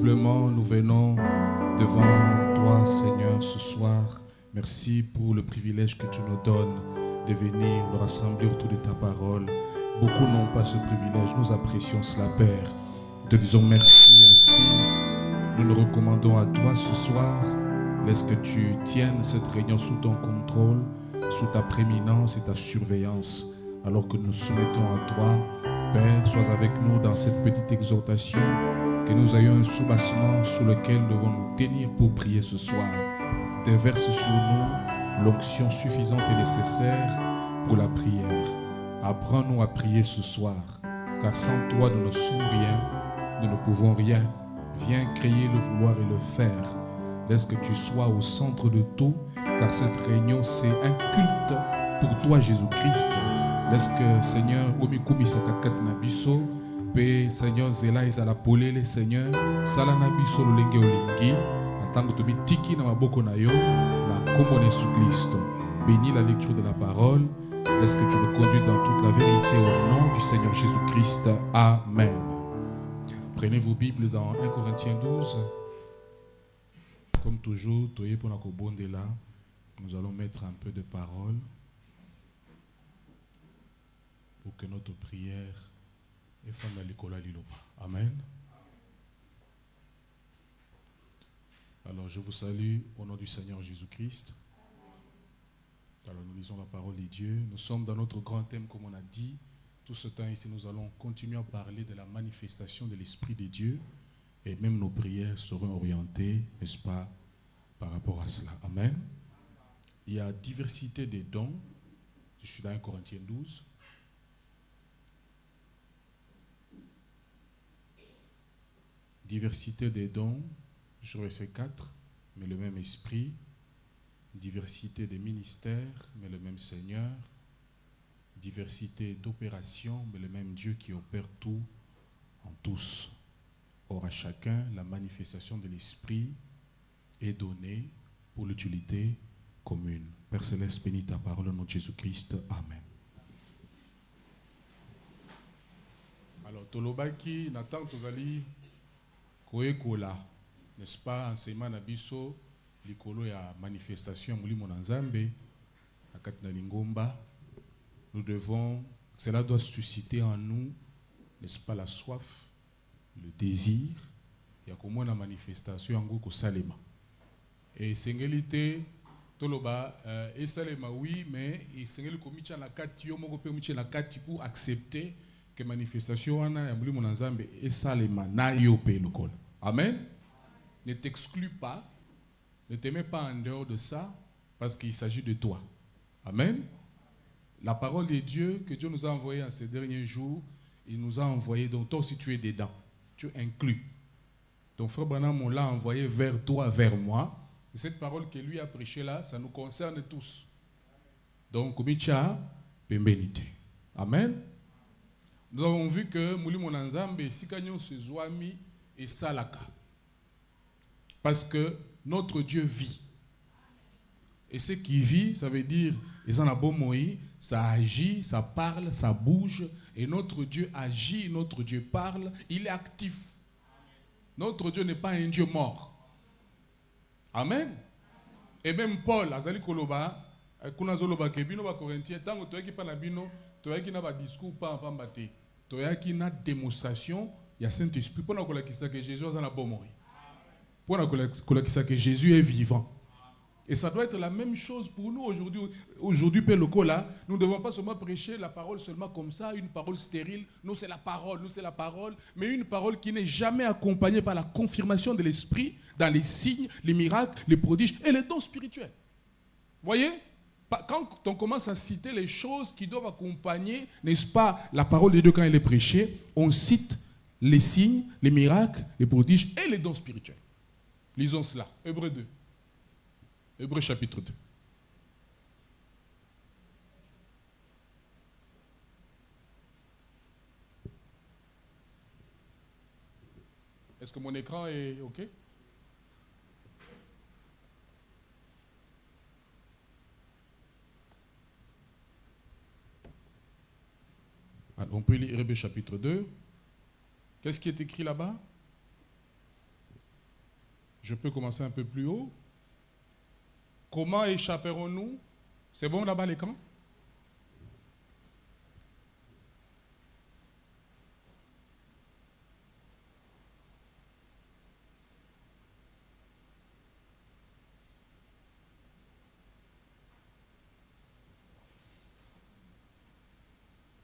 humblement, nous venons devant toi, Seigneur, ce soir. Merci pour le privilège que tu nous donnes de venir nous rassembler autour de ta parole. Beaucoup n'ont pas ce privilège. Nous apprécions cela, Père. Nous te disons merci ainsi. Nous nous recommandons à toi ce soir. Laisse que tu tiennes cette réunion sous ton contrôle, sous ta prééminence et ta surveillance. Alors que nous soumettons à toi, Père, sois avec nous dans cette petite exhortation, que nous ayons un soubassement sous lequel nous devons nous tenir pour prier ce soir. Déverse sur nous l'onction suffisante et nécessaire pour la prière. Apprends-nous à prier ce soir, car sans toi nous ne sommes rien, nous ne pouvons rien. Viens créer le vouloir et le faire. Laisse que tu sois au centre de tout, car cette réunion c'est un culte pour toi Jésus-Christ. Laisse que Seigneur, Omikumi Sakakat Nabiso, Pé Seigneur Zela Isala Polele Seigneur, Salana Biso Lolenge Olingi, en tant que tu tiki na maboko na yo, na komone sous Christ. Bénis la lecture de la parole. Laisse que tu le conduises dans toute la vérité au nom du Seigneur Jésus-Christ. Amen. Prenez vos Bibles dans 1 Corinthiens 12. Comme toujours, Toye Ponako Bondela, nous allons mettre un peu de parole pour que notre prière ait femme à l'école à l'Iloba. Amen. Alors, je vous salue au nom du Seigneur Jésus-Christ. Alors, nous lisons la parole de Dieu. Nous sommes dans notre grand thème, comme on a dit. Tout ce temps ici, nous allons continuer à parler de la manifestation de l'Esprit de Dieu. Et même nos prières seront orientées, n'est-ce pas, par rapport à cela. Amen. Il y a diversité des dons. Je suis dans 1 Corinthiens 12. Diversité des dons, je verset 4, mais le même esprit. Diversité des ministères, mais le même Seigneur. Diversité d'opérations, mais le même Dieu qui opère tout en tous. Or, à chacun, la manifestation de l'Esprit est donnée pour l'utilité commune. Père Céleste, bénis ta parole au nom de Jésus-Christ. Amen. Alors, Tolobaki, Nathan Tozali, Koekola, n'est-ce pas, enseignement Nabiso, Likolo ya manifestation, Mouli Monanzambe, Akatina Lingomba. Nous devons, cela doit susciter en nous, n'est-ce pas, la soif, le désir, il y a comme une manifestation en Goko Salema. Et Sengelite, Toloba, et Salema, oui, mais Sengeli Komicha na kati, Yomo Komicha na kati pour accepter que manifestation wana ya Mouli Monanzambe et Salema na yope lokol. Amen. Ne t'exclus pas, ne te mets pas en dehors de ça, parce qu'il s'agit de toi. Amen. La parole de Dieu que Dieu nous a envoyée en ces derniers jours, il nous a envoyé, donc toi aussi tu es dedans, tu es inclus. Donc frère Branham, on l'a envoyé vers toi, vers moi. Et cette parole que lui a prêchée là, ça nous concerne tous. Donc, Komicha, Pembenite. Amen. Nous avons vu que Mouli Monanzambe, Sikanyon se Zouami et Salaka. Parce que notre Dieu vit. Et ce qui vit, ça veut dire, ils en a beau moïse, ça agit, ça parle, ça bouge. Et notre Dieu agit, notre Dieu parle, il est actif. Notre Dieu n'est pas un Dieu mort. Amen. Et même Paul, Azali Koloba, Kunazoloba Kebino, Corinthiens, tant que tu as pas bino, tu as pas discours, pas en bâté. Tu as une démonstration, il y a Saint-Esprit. Pour nous que Jésus est en bon moïse. Pour nous que Jésus est vivant. Et ça doit être la même chose pour nous aujourd'hui. Aujourd'hui, Père Lokola, nous ne devons pas seulement prêcher la parole seulement comme ça, une parole stérile. Nous, c'est la parole, mais une parole qui n'est jamais accompagnée par la confirmation de l'Esprit dans les signes, les miracles, les prodiges et les dons spirituels. Voyez? Quand on commence à citer les choses qui doivent accompagner, n'est-ce pas, la parole de Dieu quand elle est prêchée, on cite les signes, les miracles, les prodiges et les dons spirituels. Lisons cela. Hébreux 2. Hébreux chapitre 2. Est-ce que mon écran est OK? Alors, on peut lire Hébreux chapitre 2. Qu'est-ce qui est écrit là-bas? Je peux commencer un peu plus haut. Comment échapperons-nous? C'est bon là-bas l'écran?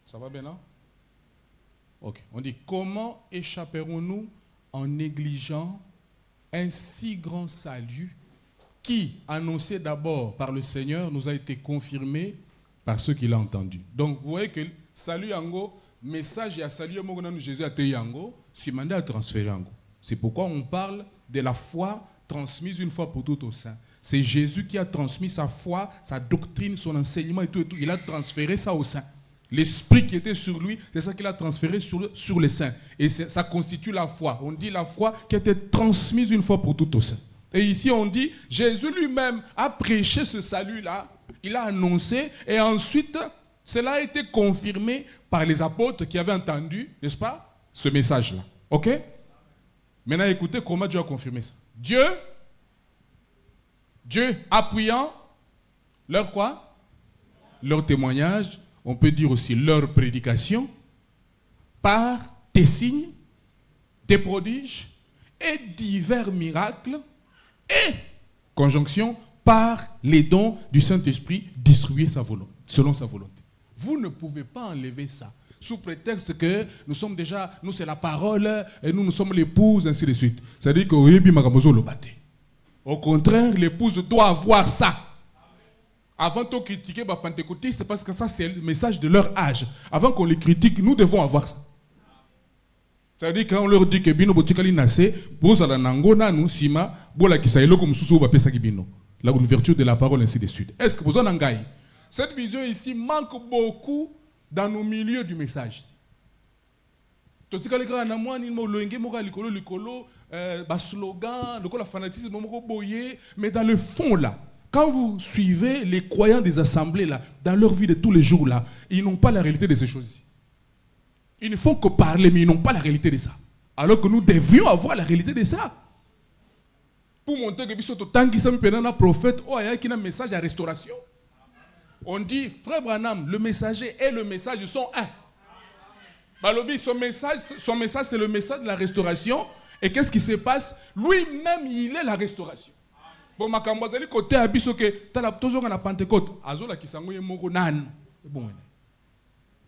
Ça va bien là? Ok. On dit, comment échapperons-nous en négligeant un si grand salut qui, annoncé d'abord par le Seigneur, nous a été confirmé par ceux qui l'ont entendu. Donc, vous voyez que salut yango, message et salut yango, Jésus a été yango, si mandat a transféré yango. C'est pourquoi on parle de la foi transmise une fois pour toutes au sein. C'est Jésus qui a transmis sa foi, sa doctrine, son enseignement et tout. Il a transféré ça au sein. L'esprit qui était sur lui, c'est ça qu'il a transféré sur les saints. Et ça constitue la foi. On dit la foi qui a été transmise une fois pour toutes au sein. Et ici on dit, Jésus lui-même a prêché ce salut-là, il a annoncé, et ensuite, cela a été confirmé par les apôtres qui avaient entendu, n'est-ce pas, ce message-là. Ok? Maintenant écoutez comment Dieu a confirmé ça. Dieu appuyant leur quoi? Leur témoignage, on peut dire aussi leur prédication, par des signes, des prodiges et divers miracles, et, conjonction, par les dons du Saint-Esprit distribués selon sa volonté. Vous ne pouvez pas enlever ça, sous prétexte que nous sommes déjà, nous c'est la parole, et nous sommes l'épouse, ainsi de suite. C'est-à-dire que au contraire, l'épouse doit avoir ça. Avant de critiquer les pentecôtistes, parce que ça c'est le message de leur âge. Avant qu'on les critique, nous devons avoir ça. C'est-à-dire quand on leur dit que bino botikali nase, bozala nangona nous sima, bola kisailo comme susu va pesa bino. La ouverture de la parole ainsi de suite. Est-ce que vous en avez? Cette vision ici manque beaucoup dans nos milieux du message. Totikali kana na mwani mo loenge mo likolo likolo ba slogan, le fanatisme mo boyé, mais dans le fond là. Quand vous suivez les croyants des assemblées là, dans leur vie de tous les jours là, ils n'ont pas la réalité de ces choses-ci. Ils ne font que parler, mais ils n'ont pas la réalité de ça. Alors que nous devions avoir la réalité de ça. Pour montrer que Bissoto Tangi Sami Penana prophète, oh, il y a un message de restauration. On dit, frère Branham, le messager et le message sont un. Balobi, son message c'est le message de la restauration. Et qu'est-ce qui se passe? Lui-même, il est la restauration. Bon, ma cambazali côté abisso que t'as la toujours en Pentecôte. Azola qui s'envoie moko nan. Bon.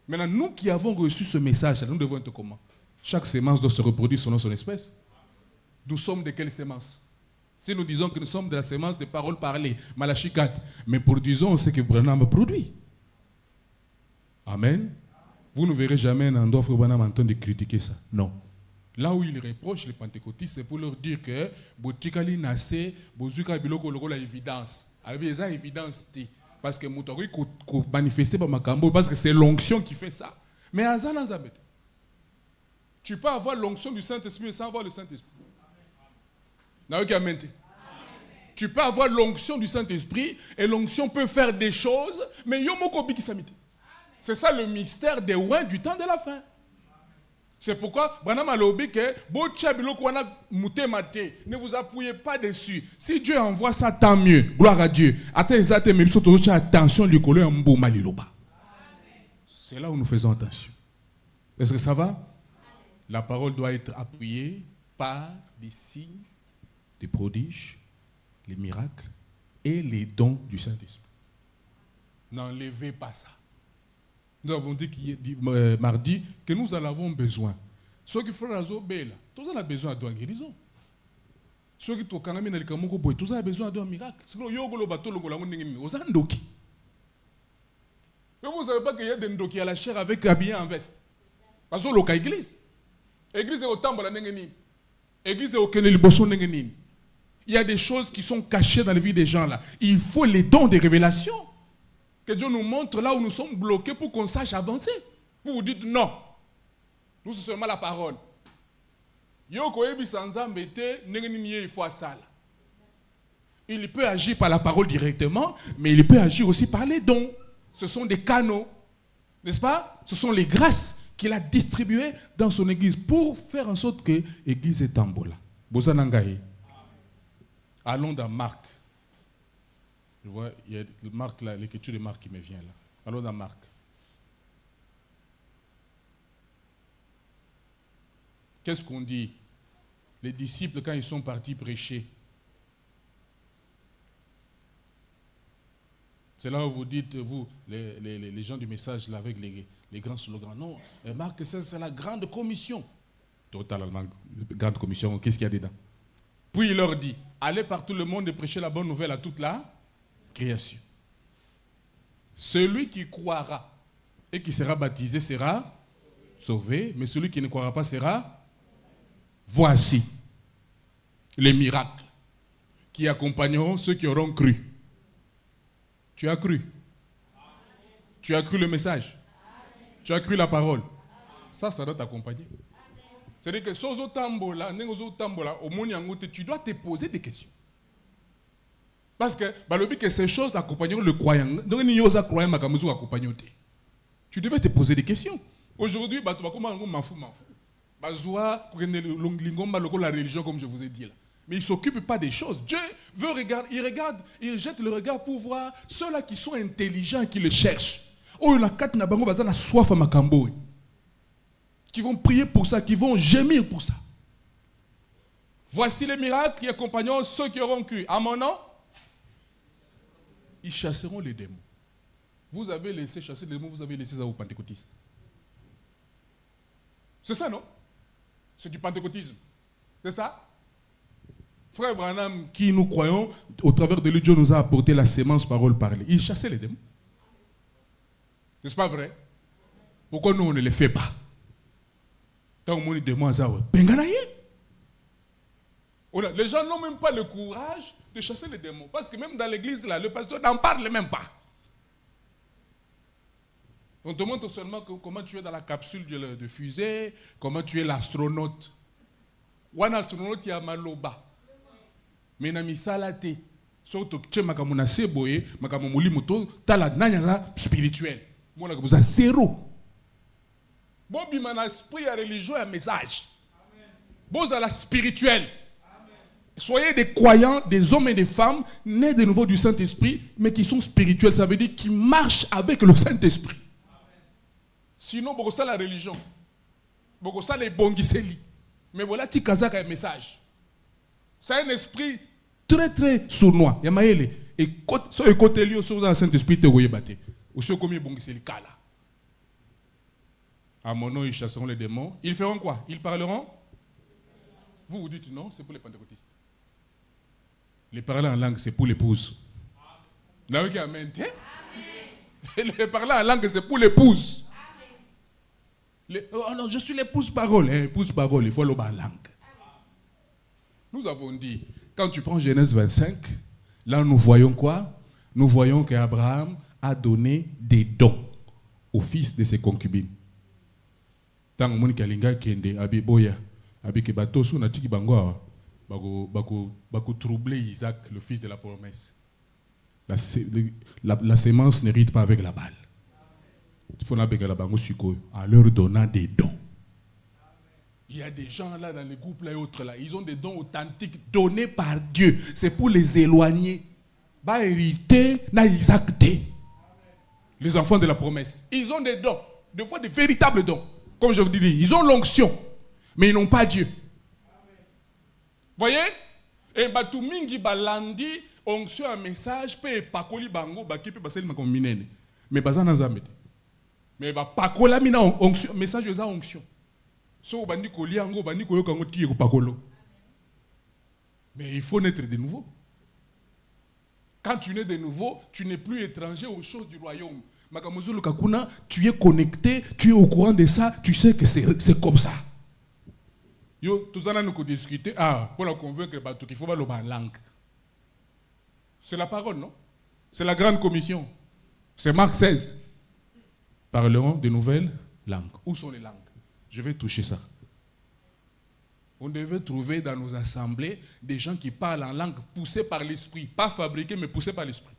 Maintenant, nous qui avons reçu ce message, nous devons être comment? Chaque sémence doit se reproduire selon son espèce. Nous sommes de quelle sémence? Si nous disons que nous sommes de la sémence des paroles parlées, Malachie 4, mais produisons ce que Branham produit. Amen. Vous ne verrez jamais un endroit où Branham entend de critiquer ça. Non. Là où il reproche les pentecôtistes, c'est pour leur dire que Botikali Nassé, Bozuka Biloko Loko la évidence. Alors, il y a évidence. Parce que Moutari manifesté par Makambo, parce que c'est l'onction qui fait ça. Mais Azan Zabet, tu peux avoir l'onction du Saint-Esprit sans avoir le Saint-Esprit. Amen. Tu peux avoir l'onction du Saint-Esprit et l'onction peut faire des choses, mais Yomoko Biki Samite. C'est ça le mystère des rois du temps de la fin. C'est pourquoi, ne vous appuyez pas dessus. Si Dieu envoie ça, tant mieux. Gloire à Dieu. Attention, c'est là où nous faisons attention. Est-ce que ça va? La parole doit être appuyée par des signes, des prodiges, les miracles et les dons du Saint-Esprit. N'enlevez pas ça. Nous avons dit mardi que nous en avons besoin. Ceux qui font la zobela, tous on a besoin de guérison. Ceux qui toquent les kamoko boy, tous on a besoin d'un miracle. Sinon yogolo bato le gola mundengi ozandoki. Mais vous savez pas qu'il y a des ndoki à la chair avec habillé en veste. Parce que loka église. Église est au temple la nengeni. Église est au keneli boson nengeni. Il y a des choses qui sont cachées dans la vie des gens là. Il faut les dons de révélation. Que Dieu nous montre là où nous sommes bloqués pour qu'on sache avancer. Vous vous dites non. Nous, c'est seulement la parole. Il peut agir par la parole directement, mais il peut agir aussi par les dons. Ce sont des canaux, n'est-ce pas? Ce sont les grâces qu'il a distribuées dans son église pour faire en sorte que l'église est en bola. Bozanangaye. Allons dans Marc. Je vois, il y a Marc là, l'écriture de Marc qui me vient là. Allons dans Marc. Qu'est-ce qu'on dit? Les disciples, quand ils sont partis prêcher, c'est là où vous dites, vous, les gens du message, là, avec les grands slogans. Non, Marc 16, c'est la grande commission. Totalement, grande commission, qu'est-ce qu'il y a dedans? Puis il leur dit, allez par tout le monde et prêchez la bonne nouvelle à toute la création. Celui qui croira et qui sera baptisé sera sauvé, mais celui qui ne croira pas sera... Voici les miracles qui accompagneront ceux qui auront cru. Tu as cru? Tu as cru le message? Tu as cru la parole? Ça doit t'accompagner. C'est-à-dire que tu dois te poser des questions. Parce que ces choses accompagneront le croyant. Tu devais te poser des questions. Aujourd'hui, tu vas comment m'en fous. La religion, comme je vous ai dit là. Mais il ne s'occupe pas des choses. Dieu veut regarder, il jette le regard pour voir ceux-là qui sont intelligents, qui le cherchent. Qui vont prier pour ça, qui vont gémir pour ça. Voici les miracles qui accompagneront ceux qui auront cru. À mon nom, ils chasseront les démons. Vous avez laissé chasser les démons, vous avez laissé ça aux pentecôtistes. C'est ça, non? C'est du pentecôtisme. C'est ça? Frère Branham, qui nous croyons, au travers de lui, Dieu nous a apporté la sémence parole parlée. Il chassait les démons. N'est-ce pas vrai? Pourquoi nous, on ne les fait pas? Tant que les démons, les gens n'ont même pas le courage de chasser les démons. Parce que même dans l'église, là, le pasteur n'en parle même pas. On te montre seulement comment tu es dans la capsule de fusée, comment tu es l'astronaute. Ou un astronaute, il y a maloba. Mais il y a misalate. Surtout que tu es seboye, spirituel. Moi, je suis zéro. Bobi mana esprit à religion et un message. Bon, à la spirituelle. Soyez des croyants, des hommes et des femmes, nés de nouveau du Saint-Esprit, mais qui sont spirituels. Ça veut dire qu'ils marchent avec le Saint-Esprit. Sinon, beaucoup ça la religion. Beaucoup ça les bongiseli. Mais voilà, tu as un message. C'est un esprit très très sournois. Il y a maïle. Et sur le côté lié sur le Saint-Esprit, tu es battu. Ou sur combien bongiseli kala. À mon nom, ils chasseront les démons. Ils feront quoi? Ils parleront? Vous dites non, c'est pour les pentecôtistes. Les parler en langue, c'est pour l'épouse. Amen. Les parler en langue, c'est pour l'épouse. Oh non, je suis l'épouse parole. Épouse parole, il faut le en langue. Nous avons dit, quand tu prends Genèse 25, là nous voyons quoi? Nous voyons qu'Abraham a donné des dons au fils de ses concubines. Tant que mon kalinga kende abiboya abike batosu na tiki bango bako troubler Isaac, le fils de la promesse. La sémence n'hérite pas avec la balle. Il faut en leur donnant des dons. Il y a des gens là dans les groupes là et autres là, ils ont des dons authentiques donnés par Dieu. C'est pour les éloigner. Bah hériter na Isaac. Les enfants de la promesse. Ils ont des dons, des fois des véritables dons. Comme je vous dis, ils ont l'onction, mais ils n'ont pas Dieu. Voyez? Et batu mingi balandi onction un message pe pakoli bango bakipe baseli makominene. Mais bazana zamete. Mais pakola mina onction message eza onction. So bandi koliango bandi koyoka ngo tie ko pakolo. Mais il faut naître de nouveau. Quand tu nais de nouveau, tu n'es plus étranger aux choses du royaume. Makamuzulu kakuna, tu es connecté, tu es au courant de ça, tu sais que c'est comme ça. Yo, tout ça nous discuter pour la convaincre qu'il faut pas le parler en langue. C'est la parole, non? C'est la grande commission. C'est Marc 16. Parlerons de nouvelles langues. Où sont les langues? Je vais toucher ça. On devait trouver dans nos assemblées des gens qui parlent en langue poussés par l'esprit. Pas fabriqués, mais poussés par l'esprit.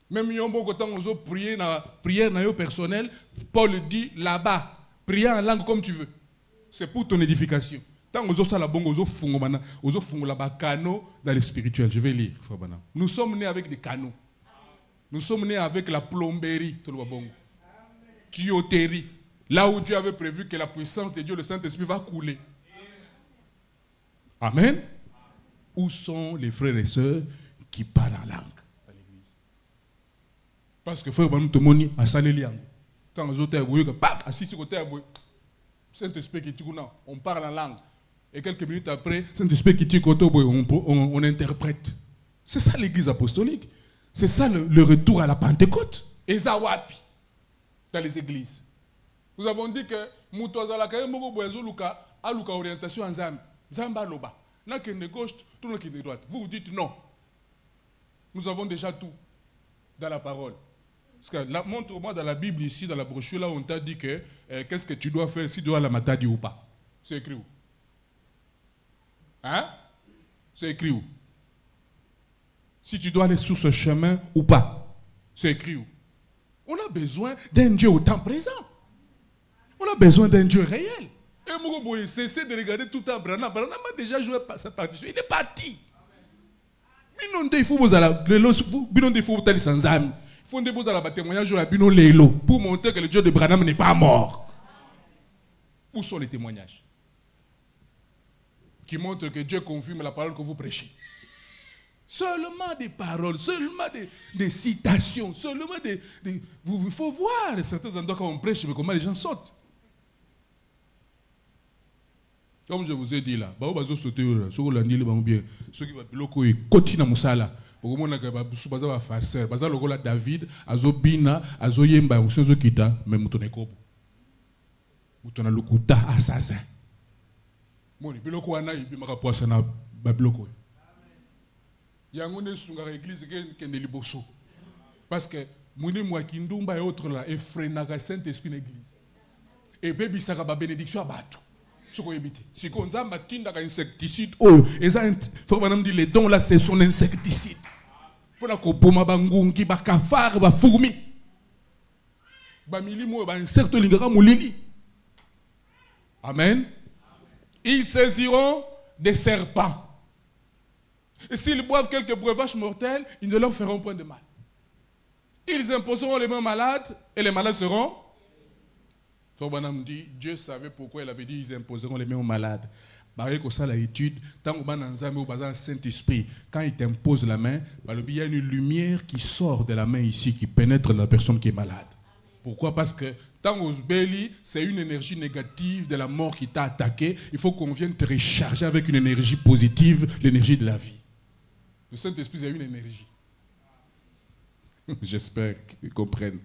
Même quand on a prière personnelle, Paul dit là-bas, priez en langue comme tu veux. C'est pour ton édification. Tant aux autres, la canaux dans le spirituel. Je vais lire, frère Bana. Nous sommes nés avec des canaux. Nous sommes nés avec la plomberie, tuyauterie. Là où Dieu avait prévu que la puissance de Dieu, le Saint-Esprit, va couler. Amen. Où sont les frères et sœurs qui parlent en langue à l'église? Parce que frère Bana, tout le monde a salé liang. Quand les autres ont paf, assis sur côté, Saint-Esprit qui dit on parle en langue. Et quelques minutes après, Saint-Esprit qui dit on interprète. C'est ça l'église apostolique. C'est ça le retour à la Pentecôte. Et Zawapi, dans les églises. Nous avons dit que Moutouazala Kayemoko Boazoluka a Luka orientation en Zam. Zamba Loba. N'a qu'une de gauche, tout le qui est de droite. Vous vous dites non. Nous avons déjà tout dans la parole. Parce que montre-moi dans la Bible ici, dans la brochure, là, on t'a dit que qu'est-ce que tu dois faire si tu dois la matadi ou pas. C'est écrit où? Hein? C'est écrit où? Si tu dois aller sur ce chemin ou pas. C'est écrit où? On a besoin d'un Dieu au temps présent. On a besoin d'un Dieu réel. Et Mogoboye, cessez de regarder tout le temps Branham. Branham a déjà joué sa partition. Il est parti. Il faut vous aller sans âme. Il faut vous aller témoignage sur la Bino Lélo pour montrer que le Dieu de Branham n'est pas mort. Où sont les témoignages qui montrent que Dieu confirme la parole que vous prêchez? Seulement des paroles, seulement des citations, seulement il faut voir certains endroits quand on prêche, mais comment les gens sautent. Comme je vous ai dit là, ceux qui continuent à Moussala, David, Azobina, Azoyemba, Kita, mais Moutonekobo. Moutona Lukuta, assassin. Moni, Biloko Ana, il m'a rapporté à Babiloko. Il y a une église qui est liboso. Parce que Mouni Mouakindumba et autres là, effrénaga Saint-Esprit l'église. Et bébé Saraba bénédiction à Batou. Si on a un insecticide, les dons là, c'est son insecticide. Pour la kopoma bangungi, bakafar, bafourmi. Bamili mo, insecte lingara moulini. Amen. Ils saisiront des serpents. Et s'ils boivent quelques breuvages mortels, ils ne leur feront point de mal. Ils imposeront les mains malades et les malades seront. Forbanam dit, Dieu savait pourquoi il avait dit ils imposeront les mains aux malades. Barré que ça l'étude, tant que Bananzame ou Bazar Saint-Esprit, quand il t'impose la main, il y a une lumière qui sort de la main ici, qui pénètre la personne qui est malade. Pourquoi? Parce que tant que Béli, c'est une énergie négative de la mort qui t'a attaqué. Il faut qu'on vienne te recharger avec une énergie positive, l'énergie de la vie. Le Saint-Esprit, c'est une énergie. J'espère qu'ils comprennent.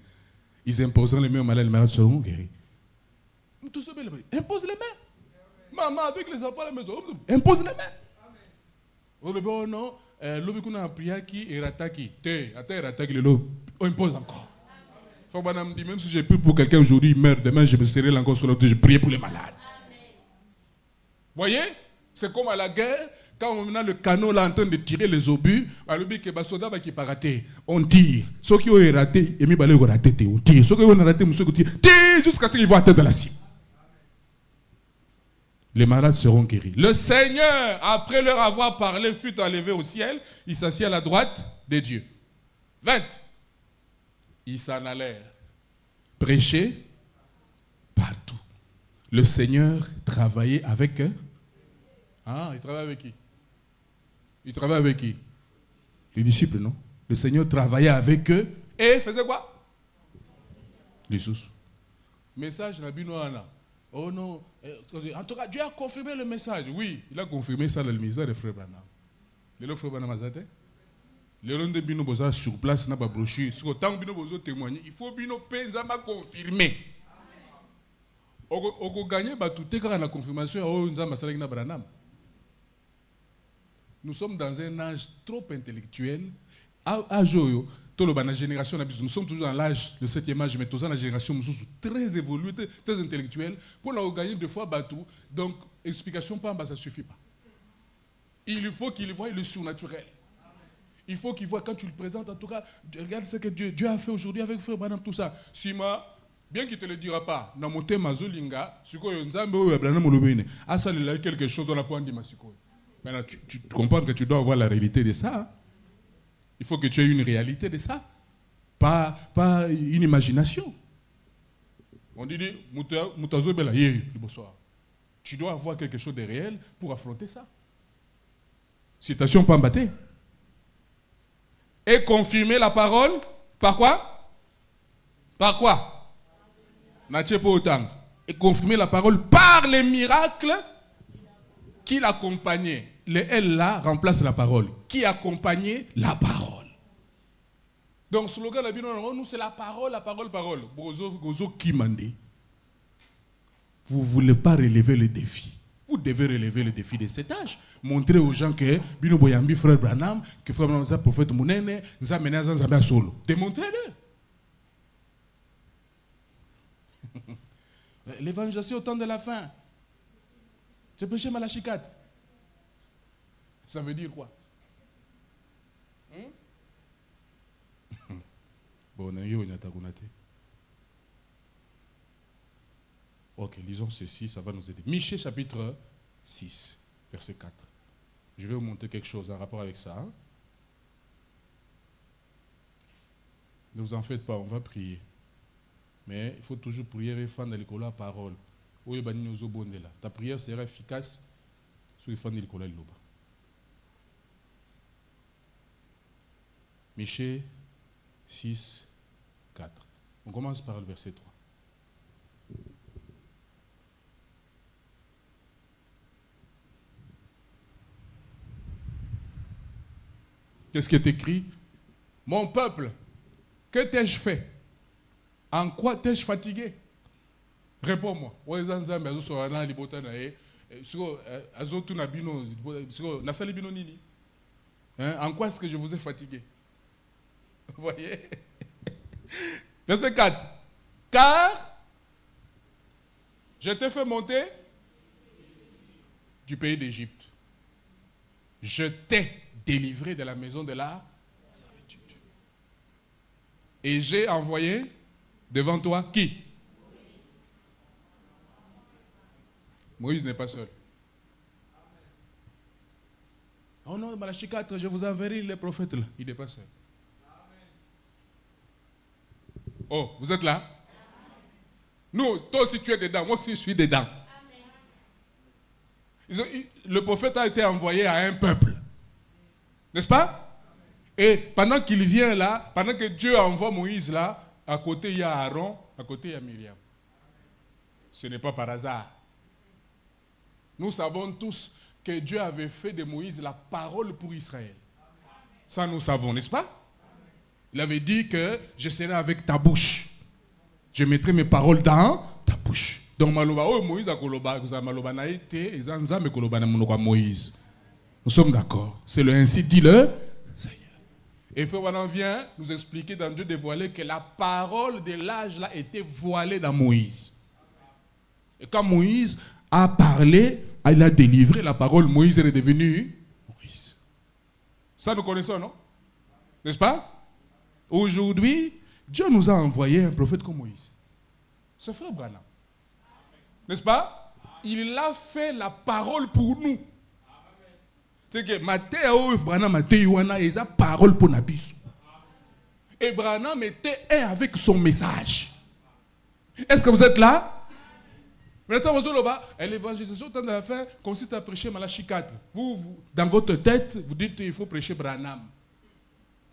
Ils imposeront les mains aux malades, les malades seront guéris. Impose les mains. Maman avec les enfants à la maison. Impose les mains. Oh non, l'obikuna a prié qui est rataki. On impose encore. Faut dit même si j'ai pris pour quelqu'un aujourd'hui, il meurt demain, je me serai encore sur l'autre, je prie pour les malades. Voyez, c'est comme à la guerre. Quand on a le canon là en train de tirer les obus, on tire. Ceux qui ont raté, on tire. Ceux qui ont raté, on tire jusqu'à ce qu'ils vont atteindre la cible. Les malades seront guéris. Le Seigneur, après leur avoir parlé, fut enlevé au ciel. Il s'assit à la droite de Dieu. 20. Ils s'en allèrent prêcher partout. Le Seigneur travaillait avec eux. Ah, il travaillait avec qui? Il travaillait avec qui? Les disciples, non? Le Seigneur travaillait avec eux et faisait quoi? Les sous. Message Nabi Noana. Oh non. En tout cas, Dieu a confirmé le message. Oui, il a confirmé ça dans le message de Frère Branham. Le Frère Branham Azate. Le long de Bino Boza sur place, n'a pas brochure. Si autant Bino Bozo témoigner, il faut Bino Penzama confirmer. On gagne tout quand la confirmation au Nzamba Salagna Branham. Nous sommes dans un âge trop intellectuel. Nous sommes toujours dans l'âge, le 7e âge, mais tous dans la génération très évoluée, très intellectuelle. Pour la gagner deux fois Batou, donc explication pas, ça ne suffit pas. Il faut qu'il voie le surnaturel. Il faut qu'il voie, quand tu le présentes, en tout cas, regarde ce que Dieu a fait aujourd'hui avec Frère Branham, tout ça. Sima, Bien qu'il ne te le dira pas, na moté mazolinga, suko yonzambe ou yablana molobene, asa le quelque chose dans la pointe de masiko. Maintenant, tu comprends que tu dois avoir la réalité de ça. Hein? Il faut que tu aies une réalité de ça, pas une imagination. On dit, moutazo bela yé, bonsoir. Tu dois avoir quelque chose de réel pour affronter ça. Citation Pambaté. Et confirmer la parole, par quoi? Par quoi? Et confirmer la parole par les miracles qui l'accompagnaient. Le L là remplace la parole. Qui accompagnait la parole. Donc, slogan de nous, c'est la parole, parole. Gozo qui mande. Vous ne voulez pas relever le défi. Vous devez relever le défi de cet âge. Montrer aux gens que Bino Boyambi, frère Branham, que frère Branham, le prophète Mounene, nous a mené à Zambia solo. Démontrez-le. L'évangélisation au temps de la fin. C'est prêcher Malachi 4. Ça veut dire quoi? Bon, ok, lisons ceci, ça va nous aider. Michée chapitre 6, verset 4. Je vais vous montrer quelque chose en rapport avec ça. Hein? Ne vous en faites pas, on va prier. Mais il faut toujours prier et faire dans la parole. Ta prière sera efficace sur les fans de l'école. Michée 6, 4. On commence par le verset 3. Qu'est-ce qui est écrit? Mon peuple, que t'ai-je fait? En quoi t'ai-je fatigué? Réponds-moi. En quoi est-ce que je vous ai fatigué? Vous voyez? Verset 4. Car je t'ai fait monter du pays d'Égypte. Je t'ai délivré de la maison de la servitude. Et j'ai envoyé devant toi qui? Moïse n'est pas seul. Oh non, Malachi 4, je vous enverrai les prophètes là. Il n'est pas seul. Oh, vous êtes là? Nous, toi aussi tu es dedans, moi aussi je suis dedans. Le prophète a été envoyé à un peuple. N'est-ce pas? Et pendant qu'il vient là, pendant que Dieu envoie Moïse là, à côté il y a Aaron, à côté il y a Myriam. Ce n'est pas par hasard. Nous savons tous que Dieu avait fait de Moïse la parole pour Israël. Ça nous savons, n'est-ce pas? Il avait dit que je serai avec ta bouche. Je mettrai mes paroles dans ta bouche. Donc Moïse a koloba, maloba na été, ezanzambe koloba na monoko Moïse. Nous sommes d'accord. C'est le ainsi dit le Seigneur. Et Frère vient nous expliquer dans Dieu dévoilé que la parole de l'âge là était voilée dans Moïse. Et quand Moïse a parlé, il a délivré la parole, Moïse est devenu Moïse. Ça nous connaissons, non? N'est-ce pas? Aujourd'hui, Dieu nous a envoyé un prophète comme Moïse. C'est Frère Branham. N'est-ce pas? Il a fait la parole pour nous. C'est que Matthieu Branham Matthieu est la parole pour Nabiso. Et Branham était un avec son message. Est-ce que vous êtes là? Maintenant, l'évangélisation au temps de la fin consiste à prêcher Malachi 4. Vous, dans votre tête, vous dites qu'il faut prêcher Branham.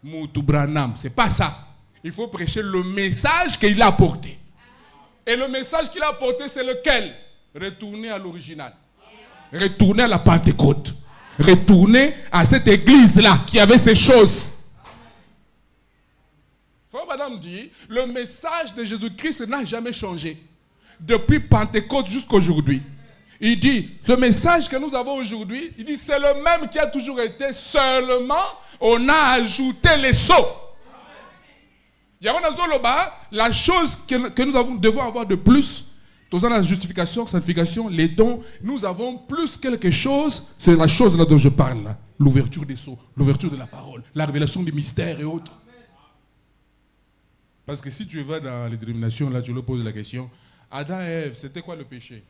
Moutou Branham. Ce n'est pas ça. Il faut prêcher le message qu'il a apporté. Et le message qu'il a apporté, c'est lequel? Retourner à l'original. Retourner à la Pentecôte. Retourner à cette église-là qui avait ces choses. Frère Madame dit, le message de Jésus-Christ n'a jamais changé. Depuis Pentecôte jusqu'à aujourd'hui. Il dit, le message que nous avons aujourd'hui, il dit, c'est le même qui a toujours été, seulement on a ajouté les sceaux. La chose que nous devons avoir de plus, dans la justification, sanctification, les dons, nous avons plus quelque chose, c'est la chose là dont je parle, là. L'ouverture des sceaux, l'ouverture de la parole, la révélation des mystères et autres. Parce que si tu vas dans les dénominations, là, tu leur poses la question, Adam et Ève, c'était quoi le péché?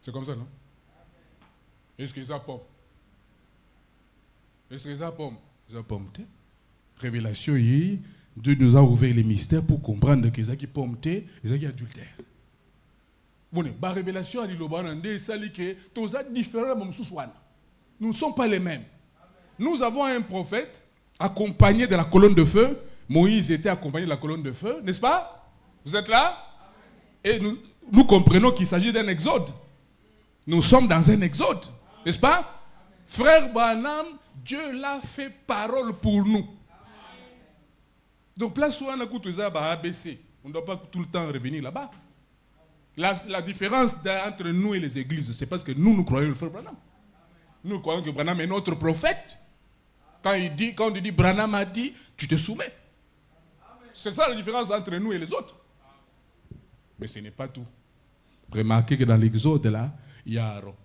C'est comme ça, non? Est-ce que ça pomme? Est-ce que ça pomme? Ça pomme. Révélation, Dieu nous a ouvert les mystères pour comprendre que ça qui pomme, et ça qui adultère. Bon, la révélation, nous ne sommes pas les mêmes. Nous avons un prophète accompagné de la colonne de feu. Moïse était accompagné de la colonne de feu, n'est-ce pas? Vous êtes là? Et nous comprenons qu'il s'agit d'un exode. Nous sommes dans un exode, n'est-ce pas? Frère Branham, Dieu l'a fait parole pour nous. Donc là, soit on écoute ça, ABC. On ne doit pas tout le temps revenir là-bas. La différence entre nous et les églises, c'est parce que nous croyons le frère Branham. Nous croyons que Branham est notre prophète. Quand on dit Branham a dit, tu te soumets. C'est ça la différence entre nous et les autres. Mais ce n'est pas tout. Remarquez que dans l'Exode, là, il y a Aaron.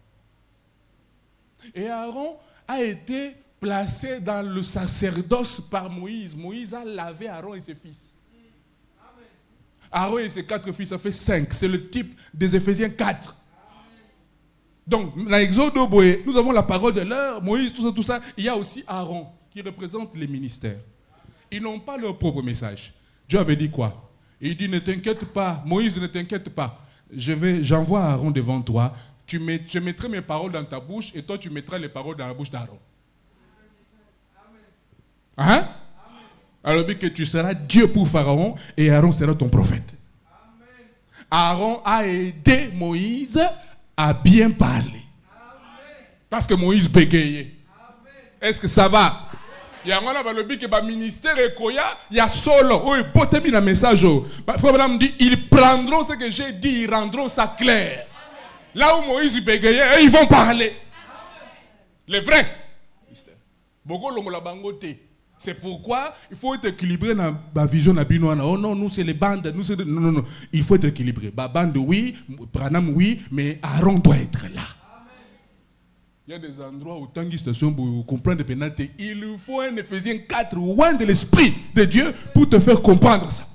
Et Aaron a été placé dans le sacerdoce par Moïse. Moïse a lavé Aaron et ses fils. Aaron et ses 4 fils, ça fait 5. C'est le type des Éphésiens 4. Donc, dans l'Exode, nous avons la parole de l'heure, Moïse, tout ça. Il y a aussi Aaron, qui représente les ministères. Ils n'ont pas leur propre message. Dieu avait dit quoi? Il dit, ne t'inquiète pas, Moïse, ne t'inquiète pas. J'envoie Aaron devant toi. Je mettrai mes paroles dans ta bouche et toi, tu mettras les paroles dans la bouche d'Aaron. Hein? Alors, que tu seras Dieu pour Pharaon et Aaron sera ton prophète. Aaron a aidé Moïse à bien parler. Parce que Moïse bégayait. Est-ce que ça va? Il y a un ministère et il y a solo. Oh, il peut te un message. Frère dit, ils prendront ce que j'ai dit, ils rendront ça clair. Là où Moïse bégayait, ils vont parler. Les vrais. C'est pourquoi il faut être équilibré dans la vision de la oh non, nous c'est les bandes. Non. Il faut être équilibré. Bande oui, Branham oui, mais Aaron doit être là. Il y a des endroits où tant station pour comprendre des pénalités. Il faut un Éphésiens 4 loin de l'esprit de Dieu pour te faire comprendre ça.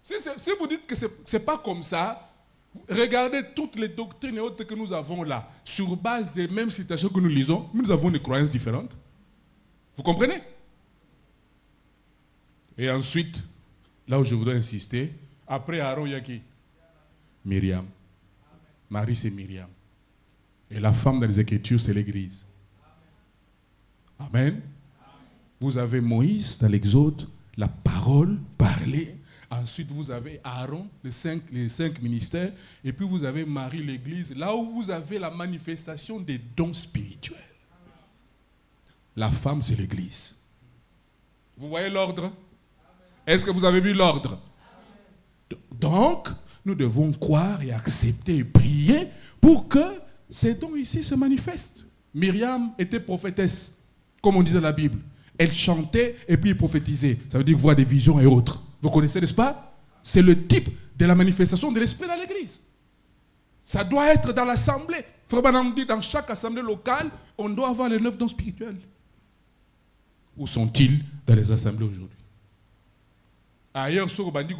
Si vous dites que ce n'est pas comme ça, regardez toutes les doctrines et autres que nous avons là. Sur base des mêmes citations que nous lisons, nous avons des croyances différentes. Vous comprenez? Et ensuite, là où je voudrais insister, après Aaron, il y a qui? Myriam. Marie, c'est Myriam. Et la femme dans les Écritures, c'est l'Église. Amen. Vous avez Moïse dans l'Exode, la parole parlée. Ensuite, vous avez Aaron, les cinq ministères. Et puis, vous avez Marie, l'Église, là où vous avez la manifestation des dons spirituels. La femme, c'est l'Église. Vous voyez l'ordre? Est-ce que vous avez vu l'ordre? Donc, nous devons croire et accepter et prier pour que ces dons ici se manifestent. Myriam était prophétesse, comme on dit dans la Bible. Elle chantait et puis prophétisait. Ça veut dire voir des visions et autres. Vous connaissez, n'est-ce pas? C'est le type de la manifestation de l'Esprit dans l'Église. Ça doit être dans l'assemblée. Frère Branham dit, dans chaque assemblée locale, on doit avoir les 9 dons spirituels. Où sont-ils dans les assemblées aujourd'hui? Ailleurs, sur le bandit,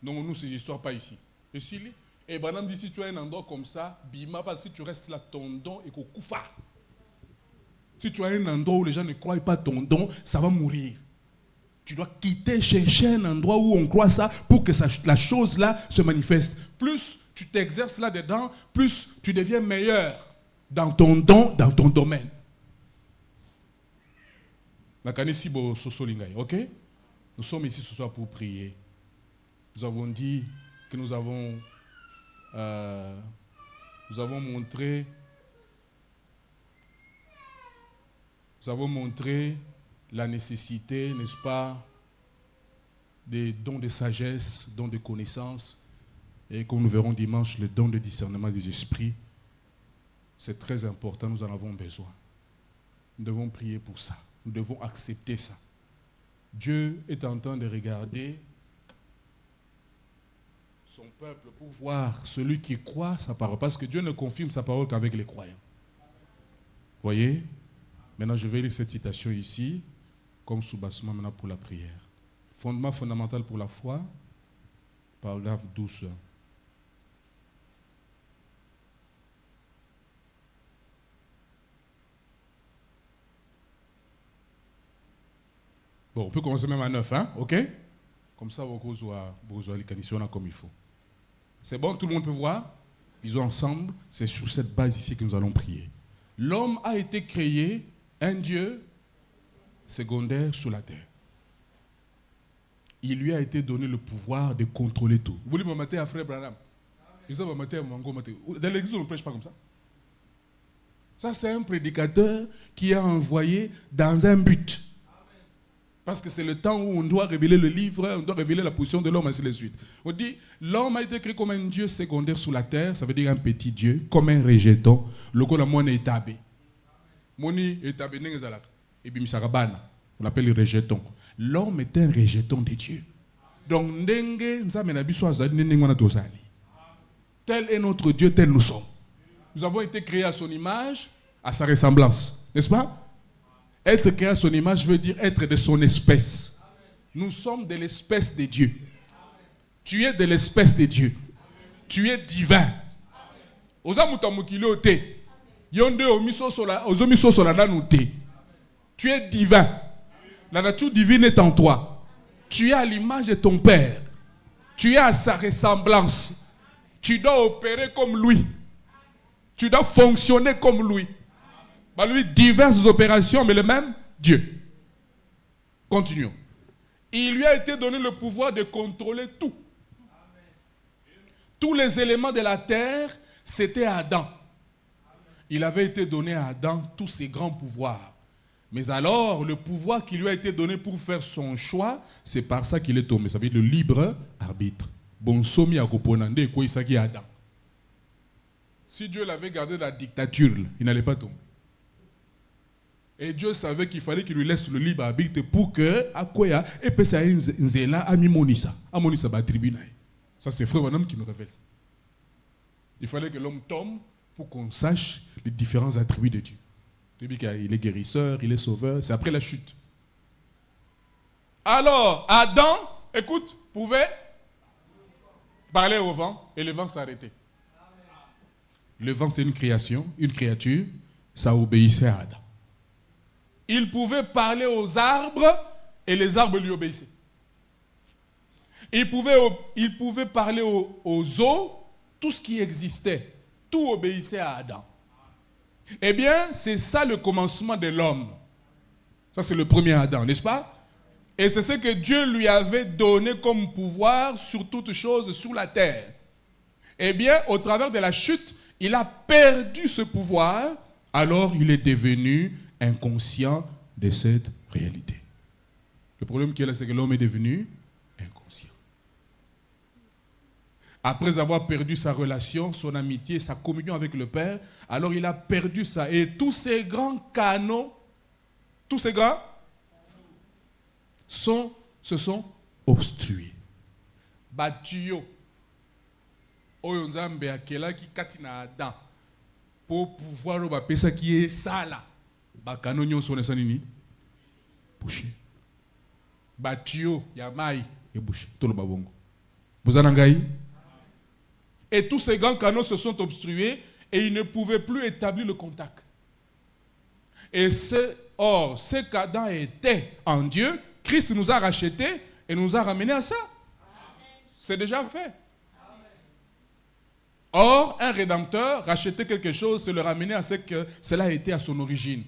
non, nous, ces histoires pas ici. Et si, et Branham dit, si tu as un endroit comme ça, bima, parce que si tu restes là, ton don est koufa. Si tu as un endroit où les gens ne croient pas ton don, ça va mourir. Tu dois quitter, chercher un endroit où on croit ça pour que la chose-là se manifeste. Plus tu t'exerces là-dedans, plus tu deviens meilleur dans ton don, dans ton domaine. Ok? Nous sommes ici ce soir pour prier. Nous avons dit que nous avons montré la nécessité, n'est-ce pas, des dons de sagesse, dons de connaissance, et comme nous verrons dimanche, le don de discernement des esprits. C'est très important, nous en avons besoin. Nous devons prier pour ça. Nous devons accepter ça. Dieu est en train de regarder son peuple pour voir celui qui croit sa parole. Parce que Dieu ne confirme sa parole qu'avec les croyants. Voyez? Maintenant, je vais lire cette citation ici, comme sous-bassement maintenant pour la prière. Fondement fondamental pour la foi, paragraphe 12. Bon, on peut commencer même à 9, hein? OK? Comme ça, vous avez les conditions comme il faut. C'est bon, tout le monde peut voir? Disons ensemble, c'est sur cette base ici que nous allons prier. L'homme a été créé, un Dieu secondaire sur la terre. Il lui a été donné le pouvoir de contrôler tout. Vous voulez me mater à frère Branham? Ils ont maté à Mango maté. Dans l'église, on ne prêche pas comme ça. Ça, c'est un prédicateur qui est envoyé dans un but. Parce que c'est le temps où on doit révéler le livre, on doit révéler la position de l'homme, ainsi de suite. On dit, l'homme a été créé comme un Dieu secondaire sur la terre, ça veut dire un petit Dieu, comme un rejeton. Le coup, la monnaie est tabé. Moni est tabé, et puis Misarabana, on l'appelle le rejeton. L'homme est un rejeton de Dieu. Donc, tel est notre Dieu, tel nous sommes. Nous avons été créés à son image, à sa ressemblance. N'est-ce pas? Être créé à son image veut dire être de son espèce. Nous sommes de l'espèce de Dieu. Tu es de l'espèce de Dieu. Tu es divin. Tu es divin. La nature divine est en toi. Tu es à l'image de ton Père. Tu es à sa ressemblance. Tu dois opérer comme lui. Tu dois fonctionner comme lui. Bah lui, diverses opérations, mais le même Dieu. Continuons. Il lui a été donné le pouvoir de contrôler tout. Tous les éléments de la terre, c'était Adam. Il avait été donné à Adam tous ses grands pouvoirs. Mais alors, le pouvoir qui lui a été donné pour faire son choix, c'est par ça qu'il est tombé. Ça veut dire le libre arbitre. Bon, somi à Koponande, quoi, il s'agit Adam. Si Dieu l'avait gardé dans la dictature, il n'allait pas tomber. Et Dieu savait qu'il fallait qu'il lui laisse le libre arbitre pour que, à quoi et puis ça nzela ami monisa, a monisa ba tribunal. Ça c'est frère Branham qui nous révèle ça. Il fallait que l'homme tombe pour qu'on sache les différents attributs de Dieu. Il est guérisseur, il est sauveur, c'est après la chute. Alors, Adam, écoute, pouvait parler au vent et le vent s'arrêtait. Le vent c'est une création, une créature, ça obéissait à Adam. Il pouvait parler aux arbres et les arbres lui obéissaient. Il pouvait parler aux eaux, tout ce qui existait, tout obéissait à Adam. Eh bien, c'est ça le commencement de l'homme. Ça, c'est le premier Adam, n'est-ce pas? Et c'est ce que Dieu lui avait donné comme pouvoir sur toutes choses sur la terre. Eh bien, au travers de la chute, il a perdu ce pouvoir, alors il est devenu inconscient de cette réalité. Le problème qui est là, c'est que l'homme est devenu inconscient. Après avoir perdu sa relation, son amitié, sa communion avec le Père, alors il a perdu ça. Et tous ces grands canaux, tous ces grands, se sont obstrués. Batuyo. Oyo nzambe akelaki kati na Adam pour pouvoir obapesa qui est ça là. Bakano nyonso na sanini bouché. Batuyo ya mai et bouché. Tout le babongo. Bozanangai. Et tous ces grands canaux se sont obstrués et ils ne pouvaient plus établir le contact. Et ce qu'Adam était en Dieu, Christ nous a rachetés et nous a ramenés à ça. C'est déjà fait. Or, un rédempteur, racheter quelque chose, c'est le ramener à ce que cela a été à son origine.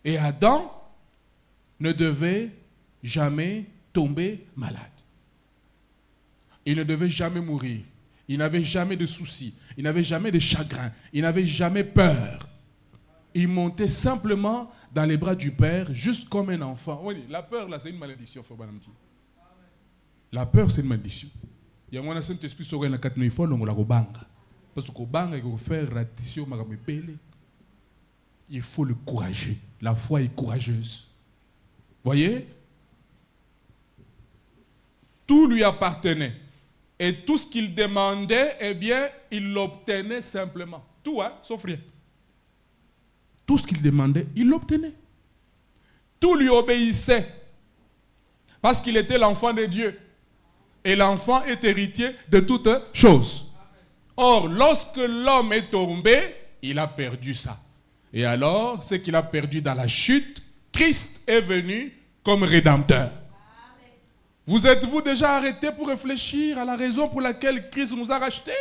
Et Adam ne devait jamais tomber malade. Il ne devait jamais mourir. Il n'avait jamais de soucis. Il n'avait jamais de chagrin. Il n'avait jamais peur. Il montait simplement dans les bras du Père, juste comme un enfant. Oui, la peur, là, c'est une malédiction, Frère Banamti. La peur, c'est une malédiction. Il y a un Saint-Esprit qui est il faut le banga. Parce que banga, il faut faire ratition, il faut le courager. La foi est courageuse. Voyez? Tout lui appartenait. Et tout ce qu'il demandait, eh bien, il l'obtenait simplement. Tout, hein, sauf rien. Tout ce qu'il demandait, il l'obtenait. Tout lui obéissait. Parce qu'il était l'enfant de Dieu. Et l'enfant est héritier de toutes choses. Or, lorsque l'homme est tombé, il a perdu ça. Et alors, ce qu'il a perdu dans la chute, Christ est venu comme rédempteur. Vous êtes-vous déjà arrêté pour réfléchir à la raison pour laquelle Christ nous a rachetés?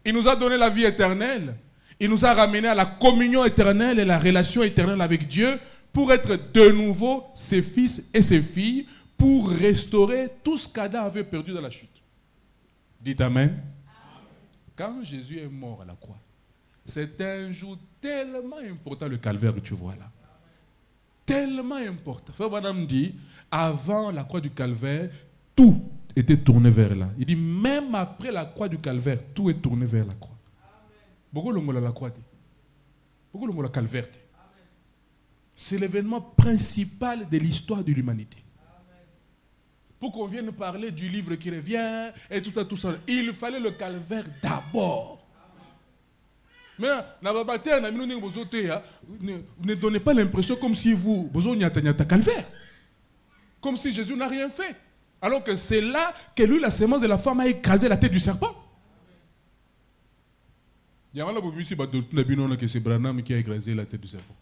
Il nous a donné la vie éternelle. Il nous a ramenés à la communion éternelle et la relation éternelle avec Dieu pour être de nouveau ses fils et ses filles, pour restaurer tout ce qu'Adam avait perdu dans la chute. Dites Amen. Quand Jésus est mort à la croix, c'est un jour tellement important, le calvaire que tu vois là. Tellement important. Frère Branham dit, avant la croix du calvaire, tout était tourné vers là. Il dit, même après la croix du calvaire, tout est tourné vers la croix. Pourquoi le mot la croix? Pourquoi le mot la calvaire? C'est l'événement principal de l'histoire de l'humanité. Pour qu'on vienne parler du livre qui revient et tout ça, il fallait le calvaire d'abord. Mais ne donnez pas l'impression comme si vous avez calvaire. Comme si Jésus n'a rien fait. Alors que c'est là que lui, la sémence de la femme, a écrasé la tête du serpent. Il y a un que c'est Branham qui a écrasé la tête du serpent.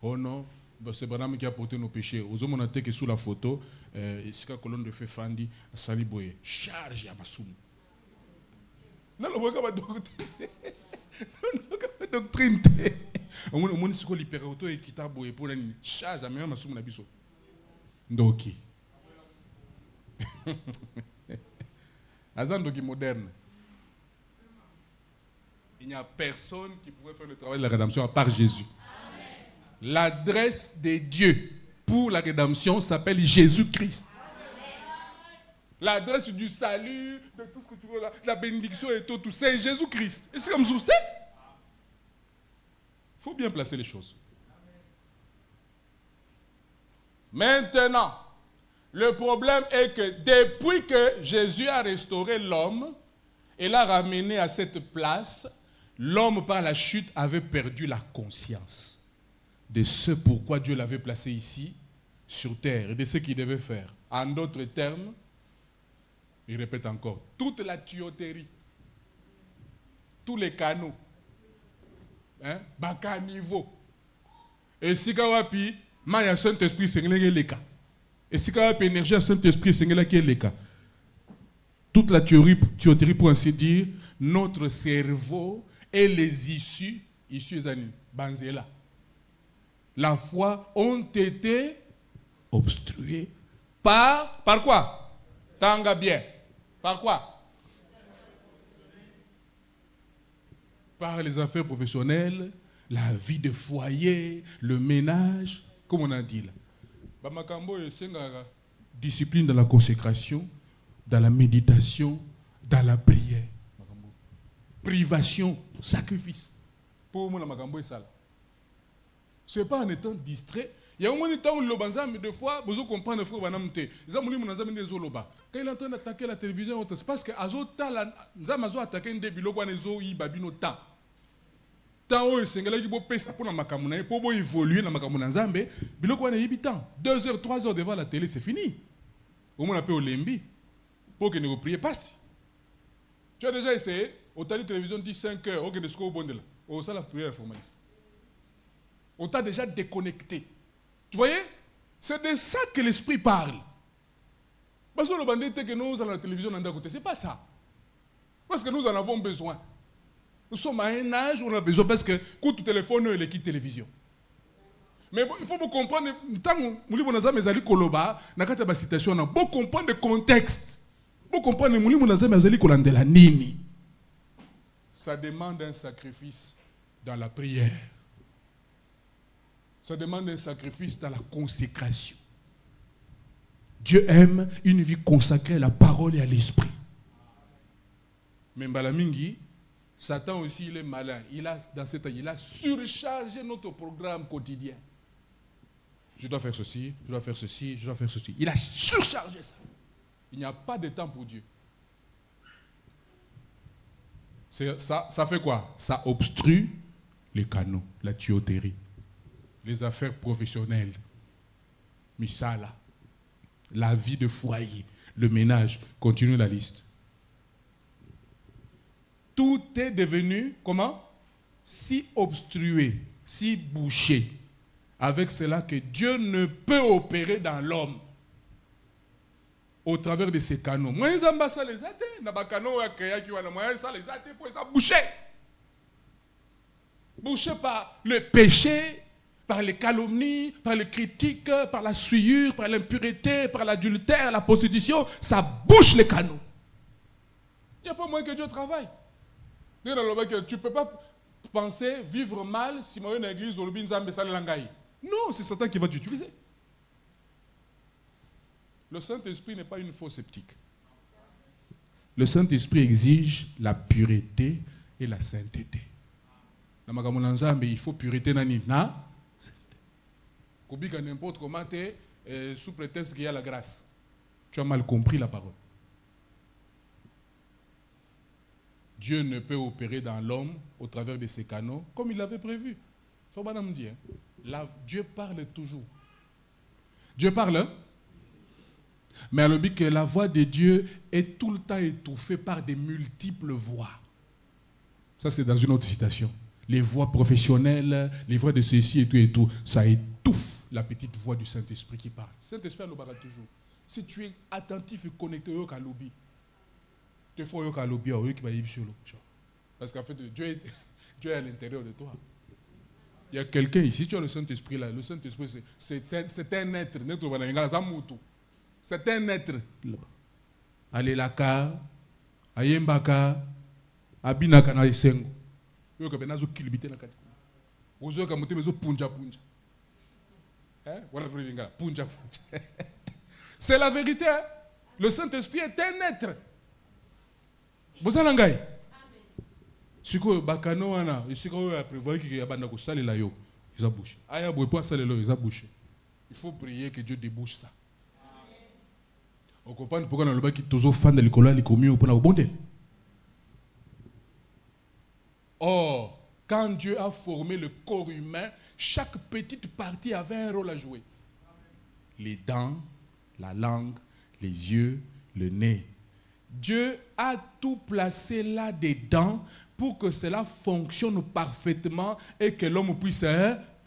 Oh non, c'est Branham qui a porté nos péchés. Aux hommes, on a été que sous la photo, c'est la colonne de feu Fandi, Saliboye, charge à Massoum. Non, on va doctrine. On a dit que l'hyperauto est quittable pour une charge à Massoum Nabiso. Donc, Azan Doki moderne. Il n'y a personne qui pourrait faire le travail de la rédemption à part Jésus. L'adresse de Dieu pour la rédemption s'appelle Jésus-Christ. L'adresse du salut, de tout ce que tu veux, la bénédiction et tout, c'est Jésus-Christ. Et c'est comme ça. Il faut bien placer les choses. Maintenant, le problème est que depuis que Jésus a restauré l'homme et l'a ramené à cette place, l'homme par la chute avait perdu la conscience de ce pourquoi Dieu l'avait placé ici, sur terre, et de ce qu'il devait faire. En d'autres termes, il répète encore, toute la tuyauterie, tous les canaux, baka niveau, et si kawapi, maya Saint-Esprit sengele leka, et si kawapi énergie Saint-Esprit sengele ke leka. Toute la tuyauterie, pour ainsi dire, notre cerveau et les issues banzela. La foi ont été obstruées par quoi? Tanga bien. Par quoi? Par les affaires professionnelles, la vie de foyer, le ménage, comme on a dit là. Bamakambo c'est une discipline dans la consécration, dans la méditation, dans la prière. Privation, sacrifice. Pour moi, Makambo est ça. Ce n'est pas en étant distrait. Il y a un moment où le banza, mais des fois, vous comprenez le frère Banamte. Quand il est en train d'attaquer la télévision, c'est parce que Azo attaqué un début, il babino temps. Tant où c'est que pour pester pour la makamuna, pour évoluer dans la makamuna Nzambe, biloko wana yibi temps. 2 heures, 3 heures devant la télé, c'est fini. Au moins on appelle au lembi pour que nous prions pas. Tu as déjà essayé? Au télé télévision dit 5 heures, ok, de ce qu'on bon de là. Au ça la prière formalisme. On t'a déjà déconnecté. Tu voyez? C'est de ça que l'esprit parle. Parce que le bandit que nous allons à la télévision, c'est pas ça. Parce que nous en avons besoin. Nous sommes à un âge où on a besoin parce que quand tu téléphones, il est télévision. Mais il faut comprendre, tant que nous avons mes koloba, nakata ba citation, on faut comprendre le contexte. Faut comprendre que nous avons mes kolandela nini. Ça demande un sacrifice dans la prière. Ça demande un sacrifice dans la consécration. Dieu aime une vie consacrée à la parole et à l'esprit. Mais Mbalamingi, Satan aussi, il est malin. Il a surchargé notre programme quotidien. Je dois faire ceci, je dois faire ceci, je dois faire ceci. Il a surchargé ça. Il n'y a pas de temps pour Dieu. Ça fait quoi? Ça obstrue les canaux, la tuyauterie, les affaires professionnelles, misala, la vie de foyer, le ménage, continue la liste. Tout est devenu, comment? Si obstrué, si bouché, avec cela que Dieu ne peut opérer dans l'homme au travers de ces canaux. Moi, ils ont ça les athées. Dans les canaux, ça les athées pour être bouché. Bouché par le péché, par les calomnies, par les critiques, par la souillure, par l'impureté, par l'adultère, la prostitution. Ça bouche les canaux. Il n'y a pas moyen que Dieu travaille. Tu ne peux pas penser vivre mal si moi, une église, au non, c'est Satan qui va t'utiliser. Le Saint-Esprit n'est pas une fausse sceptique. Le Saint-Esprit exige la pureté et la sainteté. Il faut pureté na. N'importe comment sous prétexte qu'il y a la grâce. Tu as mal compris la parole. Dieu ne peut opérer dans l'homme au travers de ses canaux comme il l'avait prévu. Il faut me dire. Dieu parle toujours. Dieu parle. Mais le but que la voix de Dieu est tout le temps étouffée par des multiples voix. Ça, c'est dans une autre citation. Les voix professionnelles, les voix de ceci et tout, ça étouffe la petite voix du Saint-Esprit qui parle. Saint-Esprit nous parle toujours. Si tu es attentif et connecté au lobby, tu fais au lobby, parce qu'en fait, Dieu est à l'intérieur de toi. Il y a quelqu'un ici, tu as le Saint-Esprit là. Le Saint-Esprit, c'est un être. C'est un être. Alelaka, ayembaka, abinaka na esengo. Yo ka benazo kilibite na kati. Ozo ka muteme zo punja. Voilà frère punja. C'est la vérité. Hein? Le Saint-Esprit est un être. Bosanangai. Siko bakano wana, siko ya prévoir que ya banda ko salela yo, ils a bouché. Aya boy pas salela yo, ils a bouché. Il faut prier que Dieu débouche ça. On comprend pourquoi dans le bas qui toujours fan de l'école li commis pour na bonde. Or, quand Dieu a formé le corps humain, chaque petite partie avait un rôle à jouer. Les dents, la langue, les yeux, le nez. Dieu a tout placé là-dedans pour que cela fonctionne parfaitement et que l'homme puisse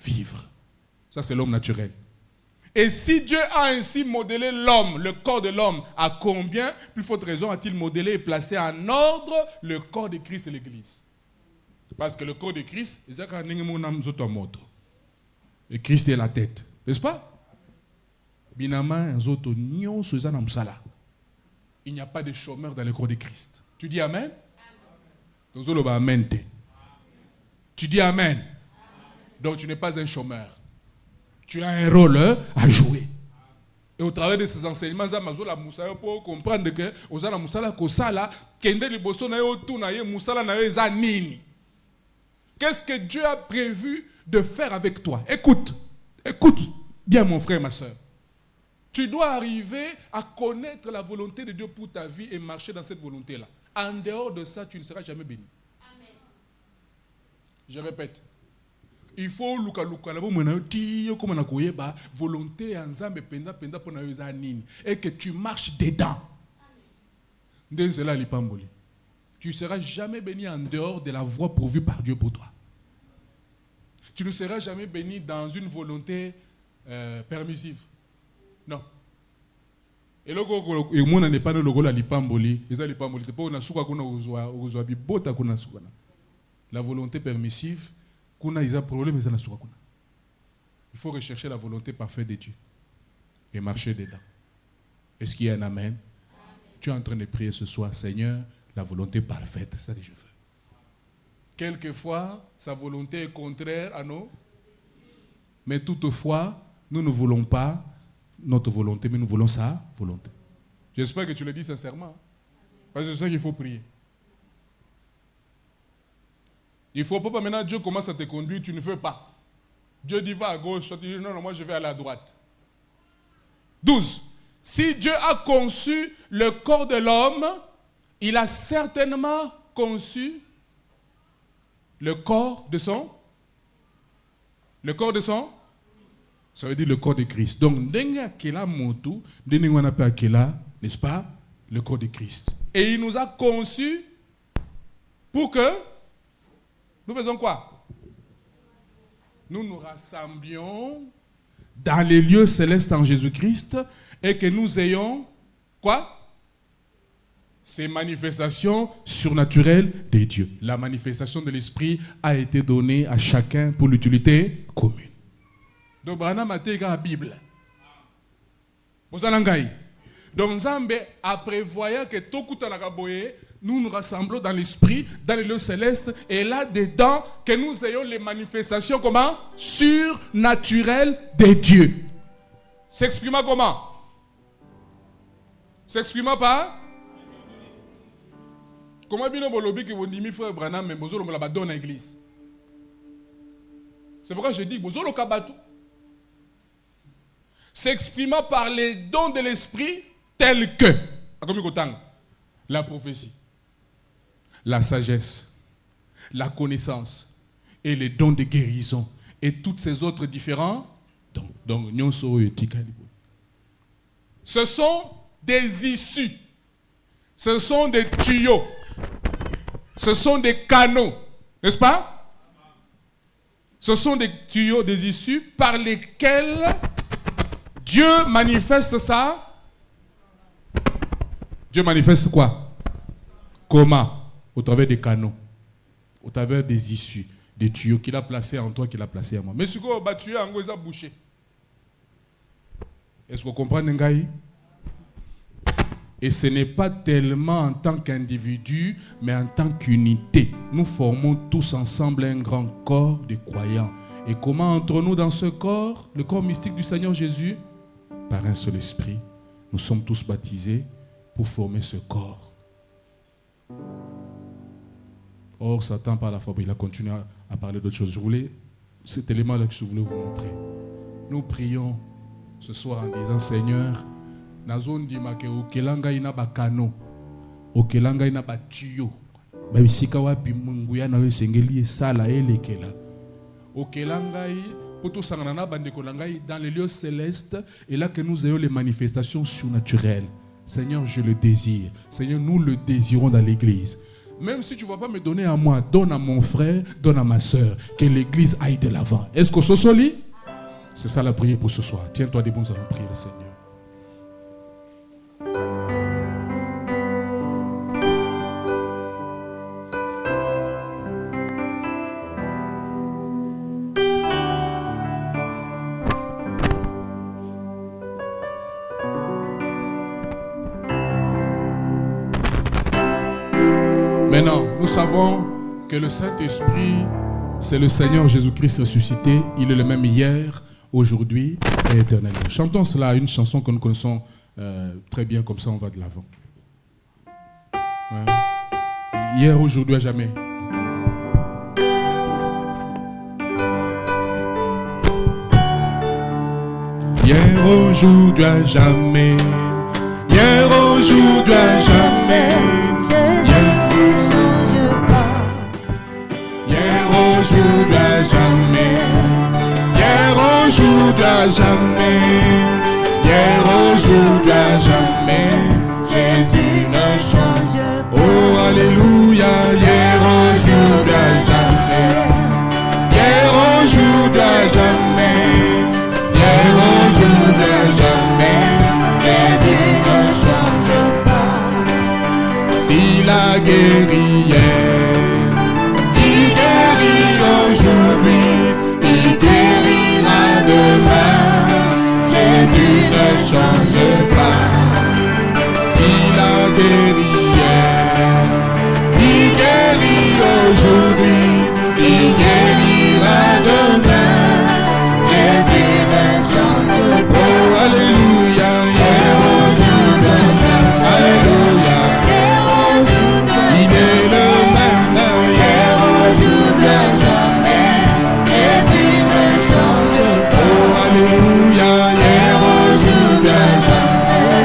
vivre. Ça, c'est l'homme naturel. Et si Dieu a ainsi modélé l'homme, le corps de l'homme, à combien plus forte raison a-t-il modélé et placé en ordre le corps de Christ et l'Église? Parce que le corps de Christ, et Christ est la tête. N'est-ce pas? Il n'y a pas de chômeur dans le corps de Christ. Tu dis Amen? Amen. Tu dis Amen. Donc tu n'es pas un chômeur. Tu as un rôle à jouer. Et au travers de ces enseignements, pour comprendre que qu'est-ce que Dieu a prévu de faire avec toi? Écoute bien mon frère, ma soeur. Tu dois arriver à connaître la volonté de Dieu pour ta vie et marcher dans cette volonté-là. En dehors de ça, tu ne seras jamais béni. Amen. Je répète. Il faut volonté et que tu marches dedans. Tu ne seras jamais béni en dehors de la voie pourvue par Dieu pour toi. Tu ne seras jamais béni dans une volonté permissive. Non. Et le monde n'est pas le logo la lipamboli, la volonté permissive, il faut rechercher la volonté parfaite de Dieu et marcher dedans. Est-ce qu'il y a un amen? Amen. Tu es en train de prier ce soir, Seigneur, la volonté parfaite, c'est ça que je veux. Quelquefois, sa volonté est contraire à nous, mais toutefois, nous ne voulons pas notre volonté, mais nous voulons sa volonté. J'espère que tu le dis sincèrement. Parce que c'est ça qu'il faut prier. Il ne faut pas maintenant Dieu commence à te conduire, tu ne veux pas. Dieu dit va à gauche, toi tu dis non, moi je vais aller à droite. 12. Si Dieu a conçu le corps de l'homme, il a certainement conçu le corps de son Le corps de son? Ça veut dire le corps de Christ. Donc, denga kela motu, denga on appelle kela, n'est-ce pas? Le corps de Christ. Et il nous a conçus pour que nous faisons quoi? Nous nous rassemblions dans les lieux célestes en Jésus-Christ et que nous ayons quoi? Ces manifestations surnaturelles des dieux. La manifestation de l'esprit a été donnée à chacun pour l'utilité commune. Donc, Branham a été la Bible. Donc, Nzambe a prévoyé que tout nous nous rassemblons dans l'esprit, dans les lieux célestes, et là-dedans, que nous ayons les manifestations comment? Surnaturelles des dieux. S'exprimant comment? S'exprimant par? Comment bien on lobby que vous dites frère Branham mais vous la donne à l'église. C'est pourquoi je dis vous le kabatou. S'exprimant par les dons de l'esprit tels que la prophétie, la sagesse, la connaissance et les dons de guérison et toutes ces autres différents dons. Donc ce sont des issues, ce sont des tuyaux, ce sont des canaux, n'est-ce pas? Ce sont des tuyaux, des issues par lesquels Dieu manifeste ça. Dieu manifeste quoi? Comment? Au travers des canaux, au travers des issues, des tuyaux qu'il a placés en toi, qu'il a placés en moi. Mais ce qu'on va tuer en gros, bouché. Est-ce que vous comprenez, Ngaï? Et ce n'est pas tellement en tant qu'individu, mais en tant qu'unité. Nous formons tous ensemble un grand corps de croyants. Et comment entrons-nous dans ce corps, le corps mystique du Seigneur Jésus? Par un seul esprit. Nous sommes tous baptisés pour former ce corps. Or, Satan, par la foi, il a continué à parler d'autres choses. Cet élément-là que je voulais vous montrer. Nous prions ce soir en disant, Seigneur, nazon di make okelanga ina bakano, okelanga ina batuyo, babisika wapi munguya na wesengeli esala elekela, okelanga pour tout sangana bandeko langai dans les lieux célestes et là que nous ayons les manifestations surnaturelles. Seigneur, je le désire. Seigneur, nous le désirons dans l'église. Même si tu ne vas pas me donner à moi, donne à mon frère, donne à ma soeur, que l'église aille de l'avant. Est-ce que ce soit lui? C'est ça la prière pour ce soir. Tiens-toi debout, nous allons prier le Seigneur. Maintenant, nous savons que le Saint-Esprit, c'est le Seigneur Jésus-Christ ressuscité. Il est le même hier, aujourd'hui et éternellement. Chantons cela, une chanson que nous connaissons très bien, comme ça on va de l'avant. Ouais. Hier, aujourd'hui, à jamais. Hier, aujourd'hui, à jamais. Hier, aujourd'hui, à jamais. Aujourd'hui à jamais, hier aujourd'hui à jamais, hier aujourd'hui à jamais, Jésus ne change pas. Oh alléluia, hier aujourd'hui à jamais, hier aujourd'hui à jamais, hier aujourd'hui à jamais, Jésus ne change pas. S'il a guéri hier, aujourd'hui, il guérira demain. Jésus ne change pas. S'il a guéri hier, il guérit aujourd'hui, il guérira demain. Jésus ne change pas. Oh, alléluia, hier aujourd'hui, alléluia, il est le même hier aujourd'hui. Alléluia, hier aujourd'hui à jamais,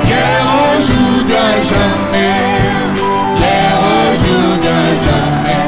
hier aujourd'hui à jamais, hier aujourd'hui à jamais.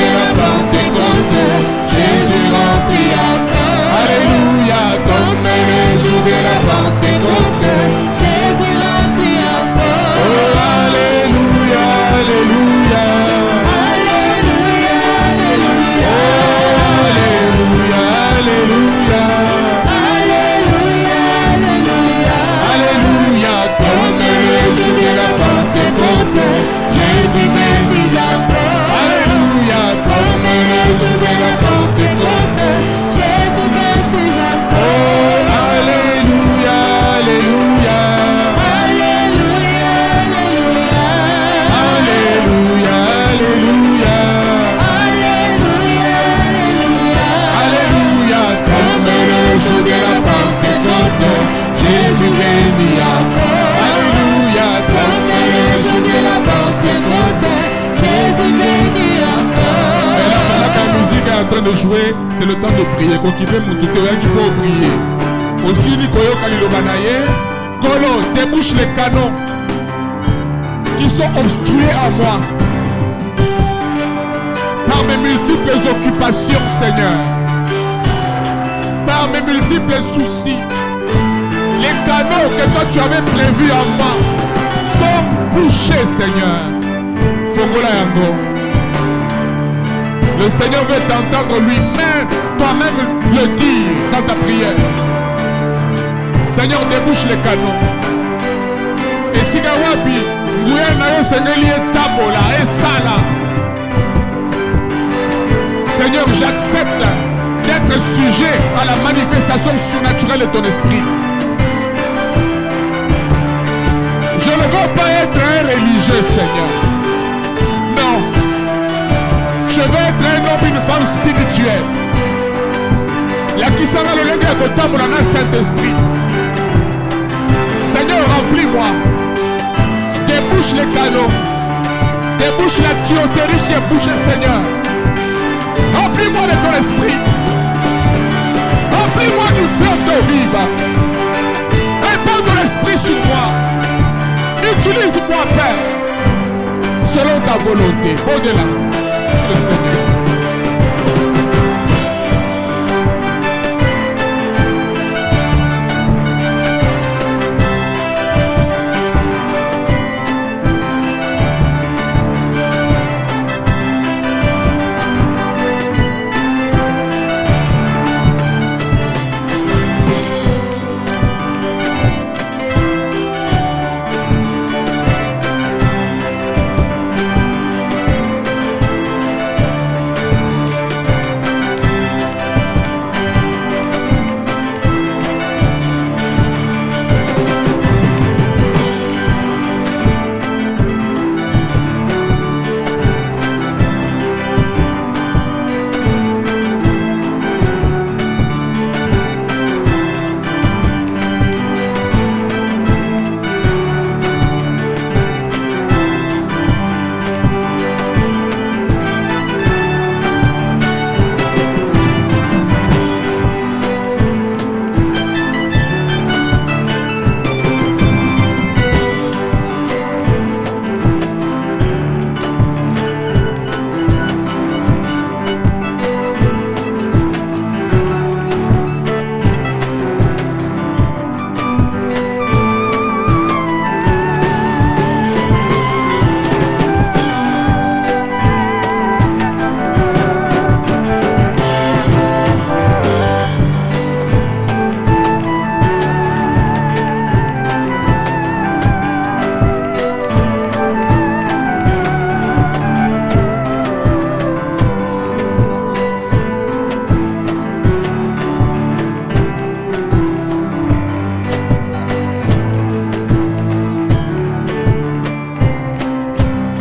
de la Pentecôte, Jésus remplit encore. Alléluia, Comme le jour de la Pentecôte, Jésus remplit encore. Oh, alléluia, alléluia. Alléluia, alléluia. Alléluia, alléluia. Alléluia, alléluia. Alléluia, Comme le jour de la Pentecôte, Jésus baptise encore. Alléluia, Comme le jour de la Pentecôte, Jésus baptise encore. oh, alléluia, alléluia. Alléluia, alléluia. Alléluia, alléluia. Alléluia, alléluia. Alléluia, Comme le jour de la Pentecôte, Jésus bénit encore. alléluia, Comme le jour de la Pentecôte, Jésus bénit encore. Et là, pendant que la musique est en train de jouer, c'est le temps de prier. Quand il fait mon tuteur, il faut prier. Aussi, Nikoyo Kalilobanaye, Kolo, débouche les canons qui sont obstrués à moi par mes multiples occupations, Seigneur, par mes multiples soucis. Les canaux que toi tu avais prévus en moi sont bouchés, Seigneur. Fongola Yango. Le Seigneur veut t'entendre lui-même, toi-même le dire dans ta prière. Seigneur, débouche les canaux. Et si Gawabi, Seigneur, j'accepte d'être sujet à la manifestation surnaturelle de ton esprit. Je ne veux pas être un religieux, Seigneur. Non. Je veux être un homme, une femme spirituelle. La qui sera le lendemain à côté de mon Saint-Esprit. Seigneur, remplis-moi. Débouche les canaux. Débouche la tuyauterie qui est bouchée, Seigneur. Remplis-moi de ton esprit. Remplis-moi du feu d'eau vive. Répands ton esprit sur moi. Utilise-moi, Père, selon ta volonté. Au-delà, le Seigneur.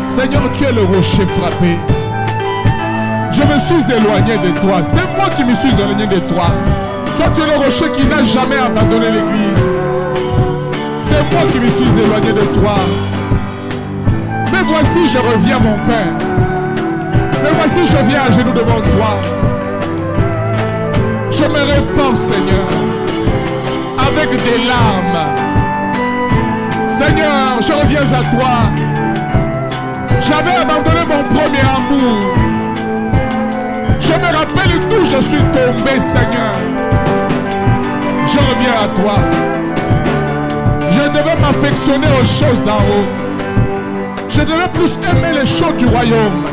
Seigneur, tu es le rocher frappé. Je me suis éloigné de toi. C'est moi qui me suis éloigné de toi. Toi, tu es le rocher qui n'a jamais abandonné l'église. C'est moi qui me suis éloigné de toi. Mais voici, je reviens, mon Père. Mais voici, je viens à genoux devant toi. Je me répands, Seigneur, avec des larmes. Seigneur, je reviens à toi. J'avais abandonné mon premier amour. Je me rappelle d'où je suis tombé, Seigneur. Je reviens à toi. Je devais m'affectionner aux choses d'en haut. Je devais plus aimer les choses du royaume.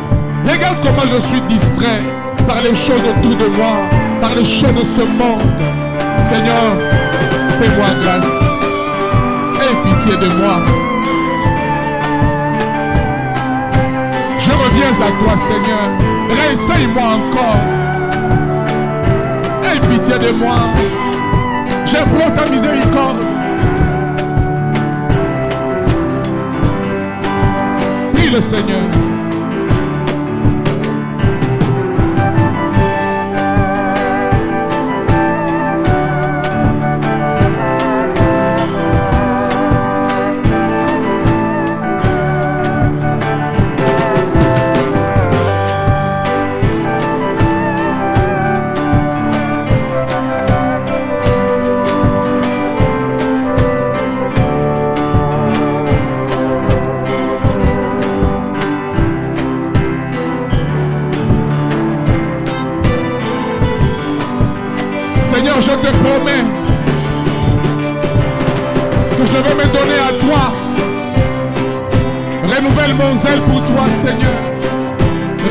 Regarde comment je suis distrait par les choses autour de moi, par les choses de ce monde. Seigneur, fais-moi grâce. Aie pitié de moi. Je reviens à toi, Seigneur. Réessaye-moi encore. Aie pitié de moi. J'implore ta miséricorde. Prie le Seigneur. Seigneur, je te promets que je vais me donner à toi. Renouvelle mon zèle pour toi, Seigneur.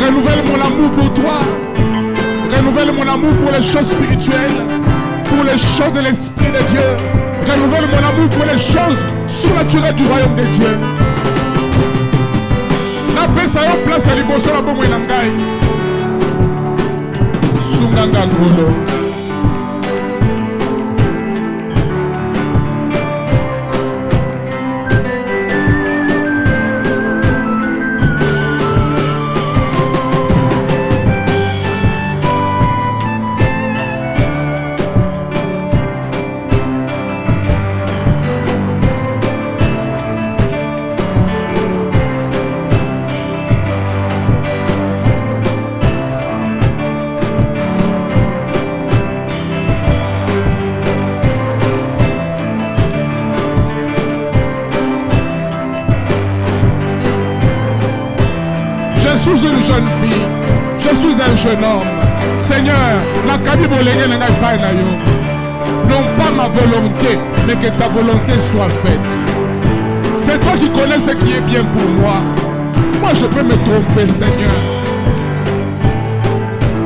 Renouvelle mon amour pour toi. Renouvelle mon amour pour les choses spirituelles, pour les choses de l'Esprit de Dieu. Renouvelle mon amour pour les choses surnaturelles du royaume de Dieu. La paix, ça y est, place à l'impossible à Bomo et Nangai. Sunganga Kolo. Je suis une jeune fille, je suis un jeune homme. Seigneur, non pas ma volonté, mais que ta volonté soit faite. C'est toi qui connais ce qui est bien pour moi. Moi, je peux me tromper, Seigneur.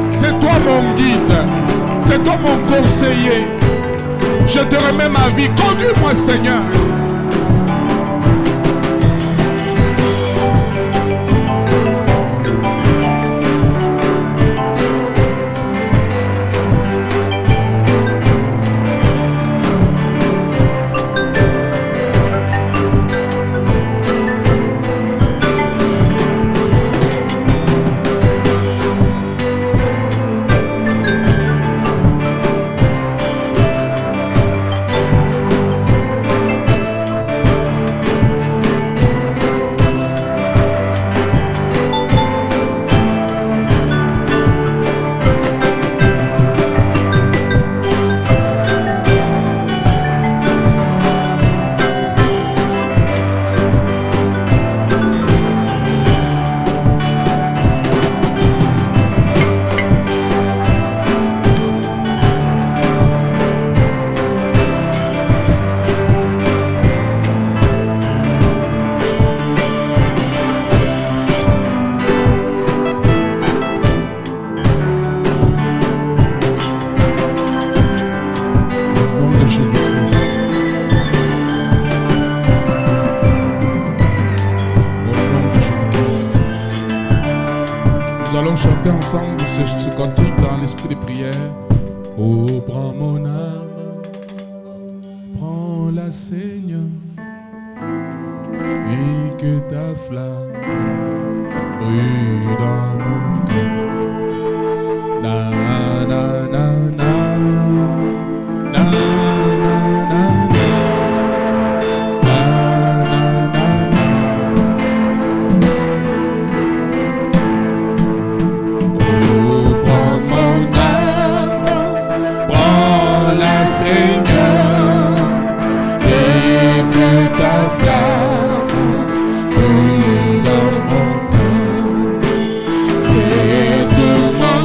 C'est toi mon guide, c'est toi mon conseiller. Je te remets ma vie. Conduis-moi, Seigneur. Nous allons chanter ensemble ce cantique dans l'esprit de prière. Oh, prends mon âme, prends-la, Seigneur, et que ta flamme brûle dans mon cœur. Na, na, na, na, na, na, na. Et tout mon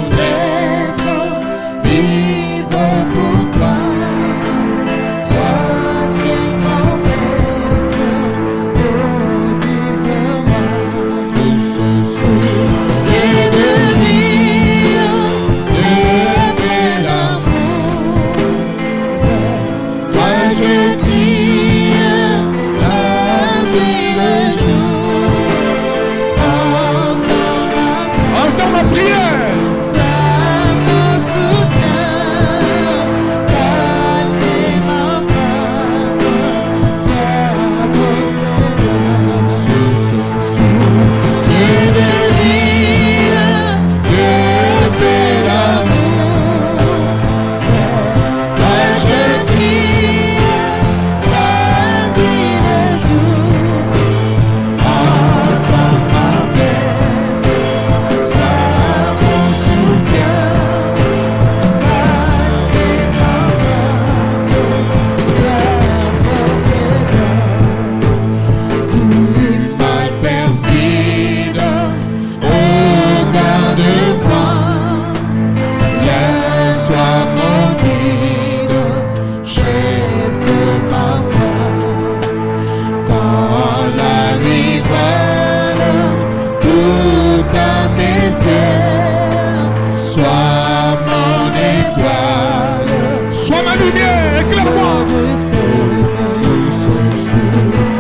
Sois mon étoile, sois ma lumière, éclaire-moi.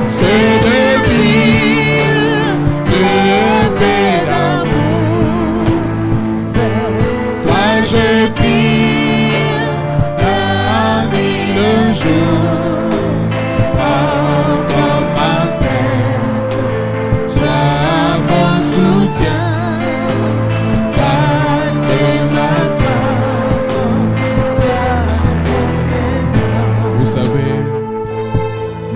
C'est de vie, de paix d'amour. Toi je prie la nuit, le jour, comme ma paix. Sois mon soutien, calme ma crainte, sois mon Seigneur. Vous savez,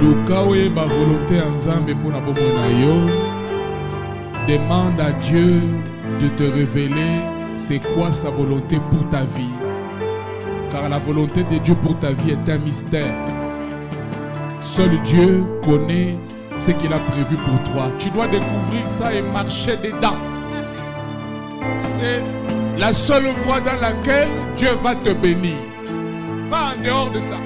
Lukawe ma volonté en Zambé pour la bombe. Demande à Dieu de te révéler c'est quoi sa volonté pour ta vie. Car la volonté de Dieu pour ta vie est un mystère. Seul Dieu connaît ce qu'il a prévu pour toi. Tu dois découvrir ça et marcher dedans. C'est la seule voie dans laquelle Dieu va te bénir. Pas en dehors de ça.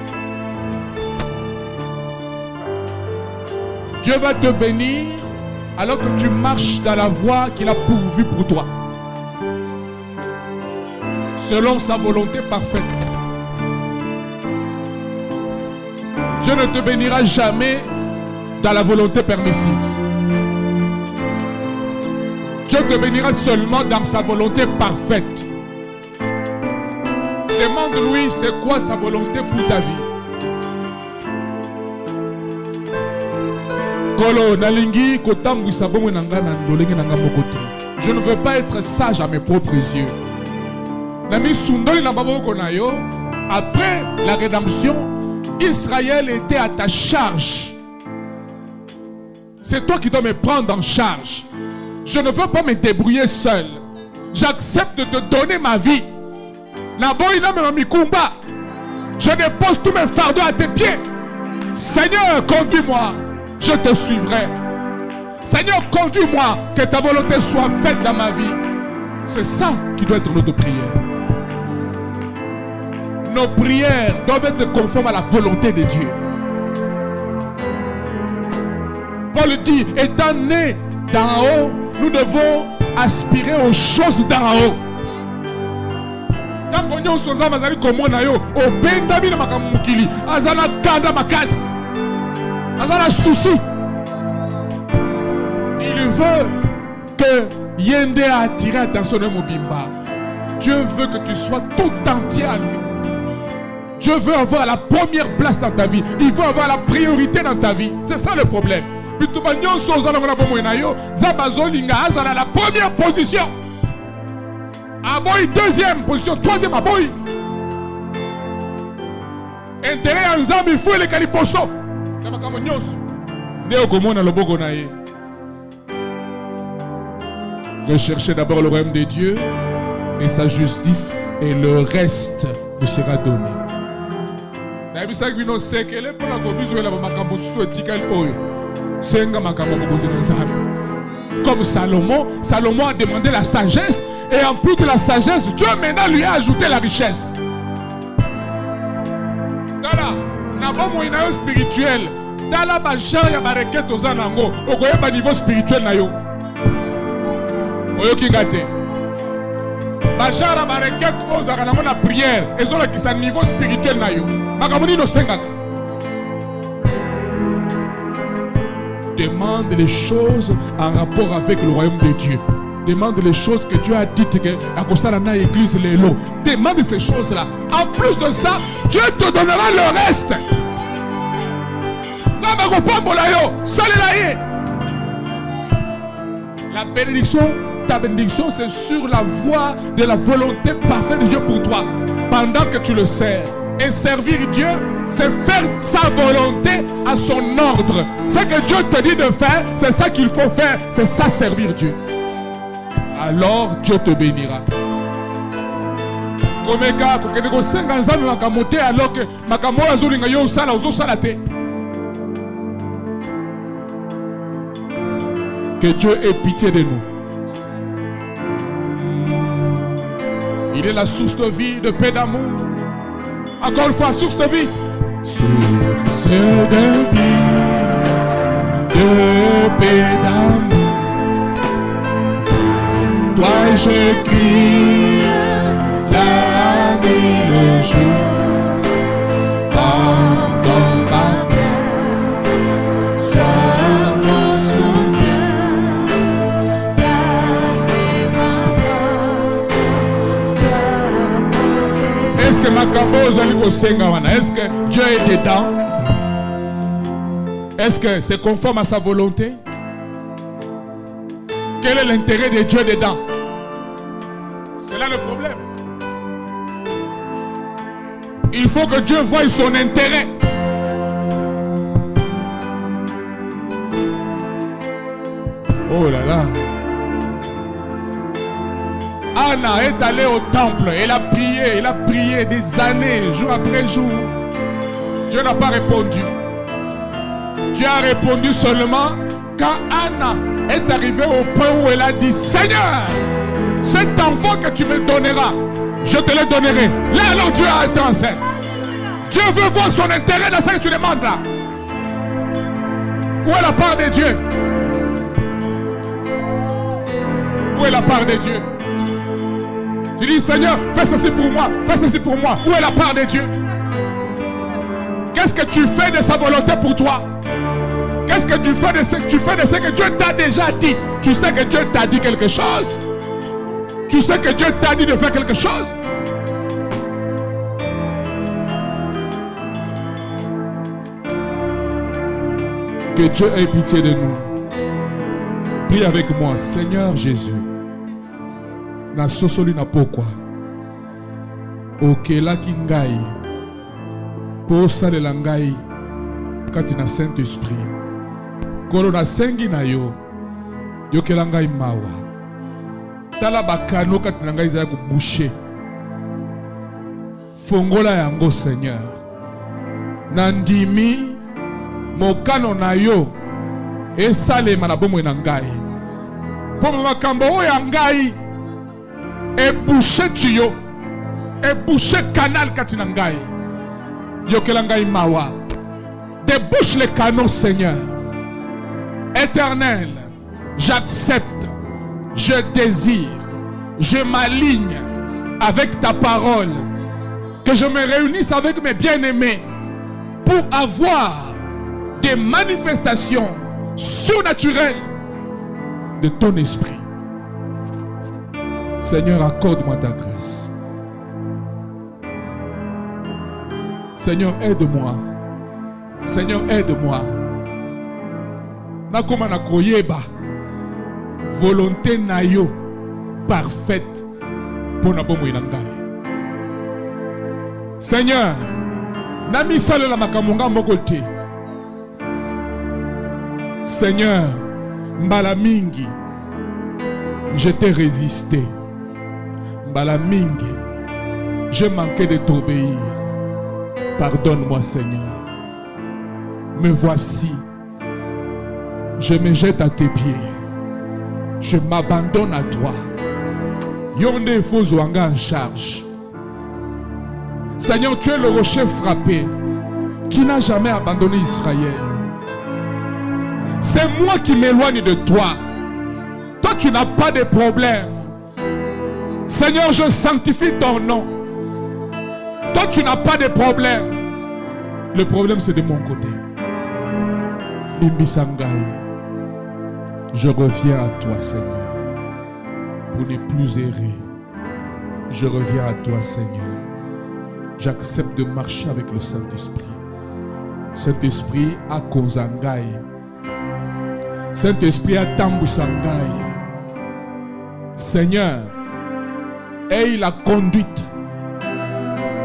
Dieu va te bénir alors que tu marches dans la voie qu'il a pourvue pour toi. Selon sa volonté parfaite. Dieu ne te bénira jamais dans la volonté permissive. Dieu te bénira seulement dans sa volonté parfaite. Demande-lui c'est quoi sa volonté pour ta vie. Je ne veux pas être sage à mes propres yeux. Après la rédemption, Israël était à ta charge. C'est toi qui dois me prendre en charge. Je ne veux pas me débrouiller seul. J'accepte de te donner ma vie. Je dépose tous mes fardeaux à tes pieds. Seigneur, conduis-moi. Je te suivrai. Seigneur, conduis-moi. Que ta volonté soit faite dans ma vie. C'est ça qui doit être notre prière. Nos prières doivent être conformes à la volonté de Dieu. Paul dit, étant nés d'en haut, nous devons aspirer aux choses d'en haut. Quand on se dit comme on a eu, au Bendabi na makamukili, azana kanda makas, azana souci. Il veut que Yende a attiré l'attention de Mobimba. Dieu veut que tu sois tout entier à lui. Dieu veut avoir la première place dans ta vie. Il veut avoir la priorité dans ta vie. C'est ça le problème. La première position. Aboy, deuxième position. Troisième aboy. Intérêt en Zambie, il faut les caliposo. Recherchez d'abord le royaume de Dieu et sa justice, et le reste vous sera donné. Comme Salomon a demandé la sagesse, et en plus de la sagesse, Dieu maintenant lui a ajouté la richesse. Spirituel. Niveau spirituel na yo. Bajara bareket ozaka nango na prière ezolakisa niveau spirituel na yo. Makamoni no sengaka. Demande les choses en rapport avec le royaume de Dieu. Demande les choses que Dieu a dites que à kosala na église lelo. Demande ces choses-là. En plus de ça, Dieu te donnera le reste. Zamba kopambola yo, salela ye. La bénédiction, ta bénédiction, c'est sur la voie de la volonté parfaite de Dieu pour toi. Pendant que tu le sers. Et servir Dieu, c'est faire sa volonté à son ordre. Ce que Dieu te dit de faire, c'est ça qu'il faut faire. C'est ça, servir Dieu. Alors Dieu te bénira. Alors que que Dieu ait pitié de nous. Il est la source de vie, de paix, d'amour. Encore une fois, source de vie. Source de vie, de paix, d'amour. Toi je crie que makambo ozali kosenga wana, est-ce que Dieu est dedans? Est-ce que c'est conforme à sa volonté? Quel est l'intérêt de Dieu dedans? C'est là le problème. Il faut que Dieu voie son intérêt. Oh là là. Anna est allée au temple. Elle a prié des années, jour après jour. Dieu n'a pas répondu. Dieu a répondu seulement quand Anna est arrivée au point où elle a dit: Seigneur, cet enfant que tu me donneras, je te le donnerai. Là alors Dieu a été en scène. Dieu veut voir son intérêt dans ce que tu demandes là. Où est la part de Dieu? Où est la part de Dieu? Tu dis: Seigneur, fais ceci pour moi, fais ceci pour moi. Où est la part de Dieu? Qu'est-ce que tu fais de sa volonté pour toi? Qu'est-ce que tu fais de ce que Dieu t'a déjà dit? Tu sais que Dieu t'a dit quelque chose? Tu sais que Dieu t'a dit de faire quelque chose? Que Dieu ait pitié de nous. Prie avec moi. Seigneur Jésus, na sosoli na pokwa okelaki ngai po osalela ngai kati na Saint-Esprit. Kolo nasengi na yo yokela ngai mawa. Tala bakano kati na ngai ezala kobouche. Fongola yango Seigneur. Nandimi mokano na yo esalema na bomoi na ngai. Po makambo oyo ya ngai ebouche tuyo, ebouche canal kati na ngai. Yokela ngai mawa. Débouche les canaux, Seigneur. Éternel, j'accepte, je désire, je m'aligne avec ta parole, que je me réunisse avec mes bien-aimés pour avoir des manifestations surnaturelles de ton esprit. Seigneur, accorde-moi ta grâce. Seigneur, aide-moi. Seigneur, aide-moi. Nakoma na koyeba volonté na yo parfaite pour na bomo na ngai. Seigneur, na misala la makamonga moko te. Seigneur, mbala mingi je t'ai résisté. Mbala mingi j'ai manqué de t'obéir. Pardonne-moi, Seigneur. Me voici. Je me jette à tes pieds. Je m'abandonne à toi. Yonde Fozouanga en charge. Seigneur, tu es le rocher frappé qui n'a jamais abandonné Israël. C'est moi qui m'éloigne de toi. Toi, tu n'as pas de problème. Seigneur, je sanctifie ton nom. Toi, tu n'as pas de problème. Le problème, c'est de mon côté. Bimbi Sangai, je reviens à toi, Seigneur, pour ne plus errer. Je reviens à toi, Seigneur. J'accepte de marcher avec le Saint-Esprit. Saint-Esprit a Konzangai. Saint-Esprit a Tambusangai. Seigneur, aie la conduite,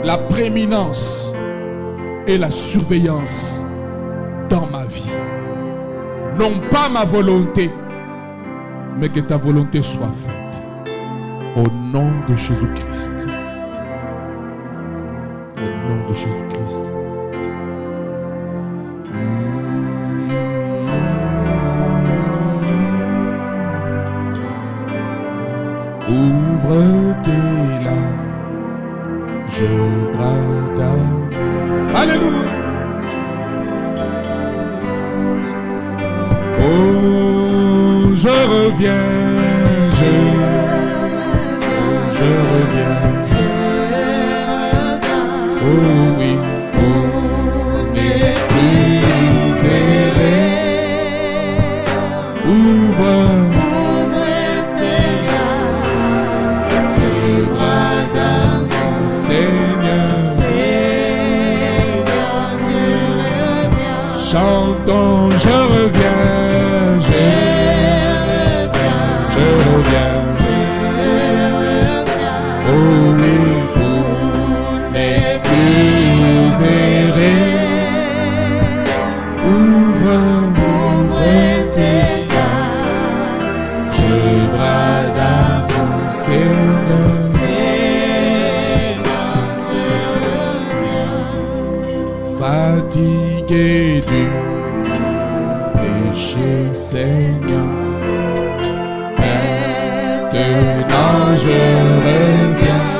la prééminence et la surveillance dans ma vie. Non pas ma volonté, mais que ta volonté soit faite. Au nom de Jésus-Christ. Au nom de Jésus-Christ. Ouvre tes larges bras d'amour. Alléluia. Oh, je reviens, je reviens. Oh oui, on n'est plus erré. Ouvre tes bras d'amour, Seigneur. je reviens, je reviens. Oh oui, pour ne plus errer. Ouvre tes larmes, je brade à mon Seigneur. Fatigué du péché, Seigneur, maintenant je reviens.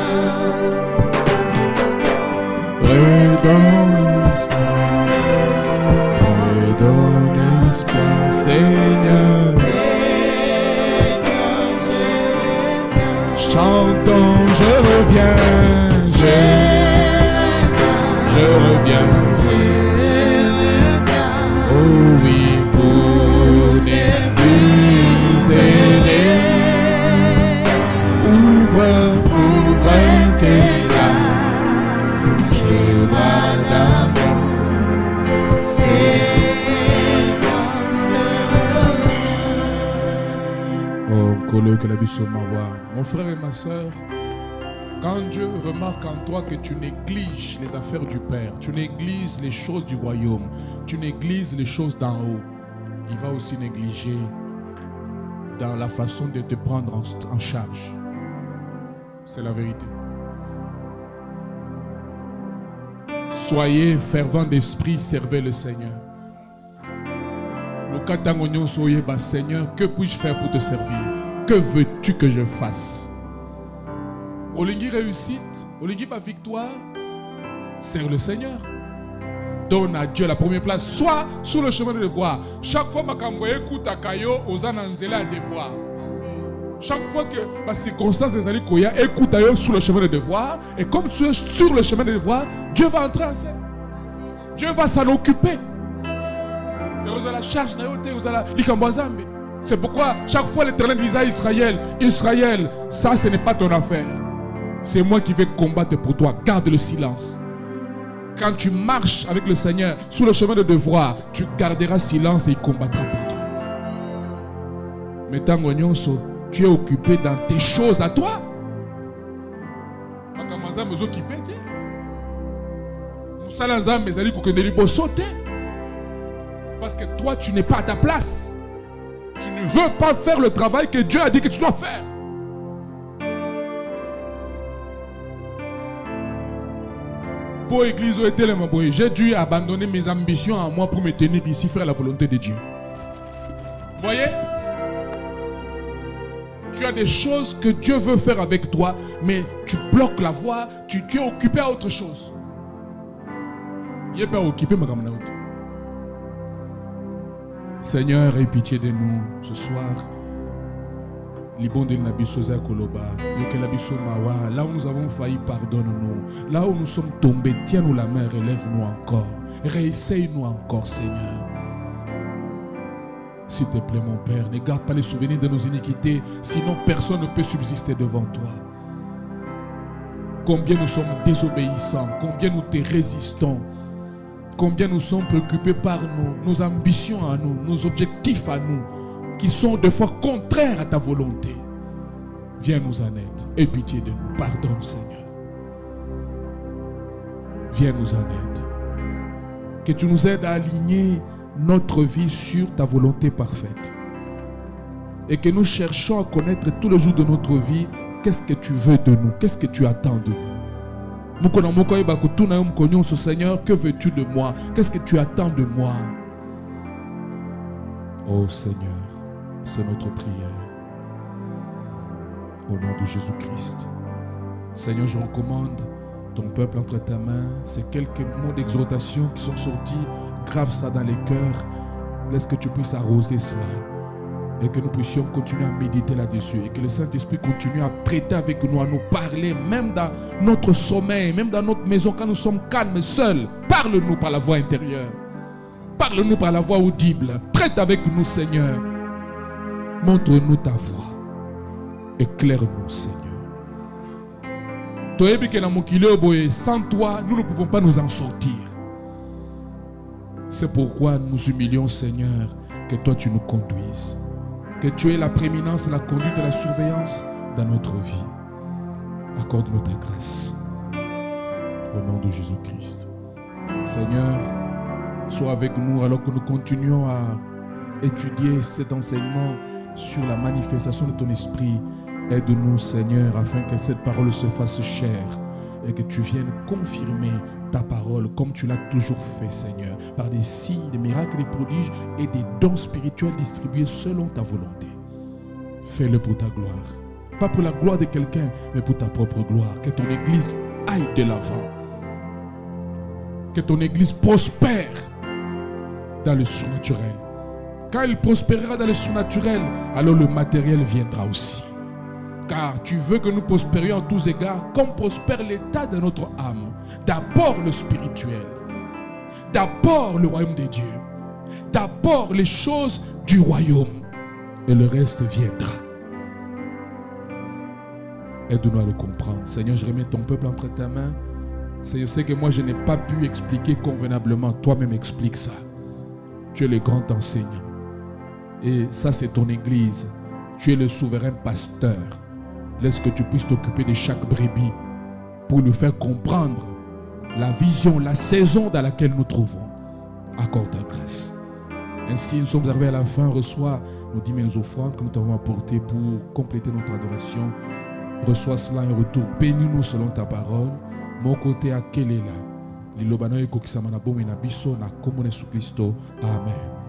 Redonne espoir, Seigneur. Chantons, je reviens, je reviens. Oh oui, pour ne plus errer. Ouvre tes larmes, je vois d'amour. Oh, Kolo, que la biso mawa. Mon frère et ma soeur, quand Dieu remarque en toi que tu négliges les affaires du Père, tu négliges les choses du royaume, tu négliges les choses d'en haut, il va aussi négliger dans la façon de te prendre en charge. C'est la vérité. Soyez fervents d'esprit, servez le Seigneur. Seigneur, que puis-je faire pour te servir? Que veux-tu que je fasse? Olingi réussite, Olingi ma victoire, sers le Seigneur. Donne à Dieu la première place. Sois sur le chemin de devoir. Chaque fois que tu écoutes à Kayo, aux ananzela à devoir. Chaque fois que ma circonstance des alliés Koya écoute à eux sur le chemin de devoir, et comme tu es sur le chemin de devoir, Dieu va entrer en scène. Dieu va s'en occuper. Vous avez la charge, c'est pourquoi chaque fois l'Éternel disait à Israël, Israël, ça ce n'est pas ton affaire. C'est moi qui vais combattre pour toi. Garde le silence. Quand tu marches avec le Seigneur sur le chemin de devoir, tu garderas silence et il combattra pour toi. Mais tant que tu es occupé dans tes choses à toi, parce que toi tu n'es pas à ta place. Tu ne veux pas faire le travail que Dieu a dit que tu dois faire. Pour l'église, j'ai dû abandonner mes ambitions à moi pour me tenir ici, faire la volonté de Dieu. Vous voyez? Tu as des choses que Dieu veut faire avec toi, mais tu bloques la voie, tu es occupé à autre chose. Il n'est pas occupé, ma camarade. Seigneur, aie pitié de nous ce soir. Là où nous avons failli, pardonne-nous. Là où nous sommes tombés, tiens-nous la main, relève-nous encore. Réessaye-nous encore, Seigneur. S'il te plaît, mon Père, ne garde pas les souvenirs de nos iniquités, sinon personne ne peut subsister devant toi. Combien nous sommes désobéissants, combien nous te résistons, combien nous sommes préoccupés par nos ambitions à nous, nos objectifs à nous, qui sont des fois contraires à ta volonté. Viens nous en aide. Aie pitié de nous. Pardonne, Seigneur. Viens nous en aide. Que tu nous aides à aligner notre vie sur ta volonté parfaite. Et que nous cherchons à connaître tous les jours de notre vie qu'est-ce que tu veux de nous, qu'est-ce que tu attends de nous. Seigneur, que veux-tu de moi? Qu'est-ce que tu attends de moi? Oh Seigneur, c'est notre prière. Au nom de Jésus-Christ. Seigneur, je recommande ton peuple entre ta main. Ces quelques mots d'exhortation qui sont sortis, grave ça dans les cœurs. Laisse que tu puisses arroser cela. Et que nous puissions continuer à méditer là-dessus. Et que le Saint-Esprit continue à traiter avec nous, à nous parler, même dans notre sommeil, même dans notre maison, quand nous sommes calmes, seuls. Parle-nous par la voix intérieure. Parle-nous par la voix audible. Traite avec nous, Seigneur. Montre-nous ta voix. Éclaire-nous, Seigneur. Sans toi, nous ne pouvons pas nous en sortir. C'est pourquoi nous nous humilions, Seigneur, que toi tu nous conduises. Que tu aies la prééminence, la conduite et la surveillance dans notre vie. Accorde-nous ta grâce. Au nom de Jésus-Christ. Seigneur, sois avec nous alors que nous continuons à étudier cet enseignement sur la manifestation de ton esprit. Aide-nous, Seigneur, afin que cette parole se fasse chair et que tu viennes confirmer ta parole comme tu l'as toujours fait, Seigneur, par des signes, des miracles, des prodiges et des dons spirituels distribués selon ta volonté. Fais-le pour ta gloire. Pas pour la gloire de quelqu'un, mais pour ta propre gloire. Que ton Église aille de l'avant. Que ton Église prospère dans le surnaturel. Quand elle prospérera dans le surnaturel, alors le matériel viendra aussi. Car tu veux que nous prospérions en tous égards, comme prospère l'état de notre âme. D'abord le spirituel. D'abord le royaume de Dieu. D'abord les choses du royaume. Et le reste viendra. Aide-nous à le comprendre. Seigneur, je remets ton peuple entre ta main. Seigneur, je sais que moi je n'ai pas pu expliquer convenablement. Toi-même explique ça. Tu es le grand enseignant. Et ça c'est ton église. Tu es le souverain pasteur. Laisse que tu puisses t'occuper de chaque brebis pour nous faire comprendre la vision, la saison dans laquelle nous trouvons. Accorde ta grâce. Ainsi, nous sommes arrivés à la fin. Reçois nos 10 000 offrandes que nous t'avons apportées pour compléter notre adoration. Reçois cela en retour. Bénis-nous selon ta parole. Mon côté à quel est là. Lilobano eko kisama na bomi na biso na komone su Kristo. Amen.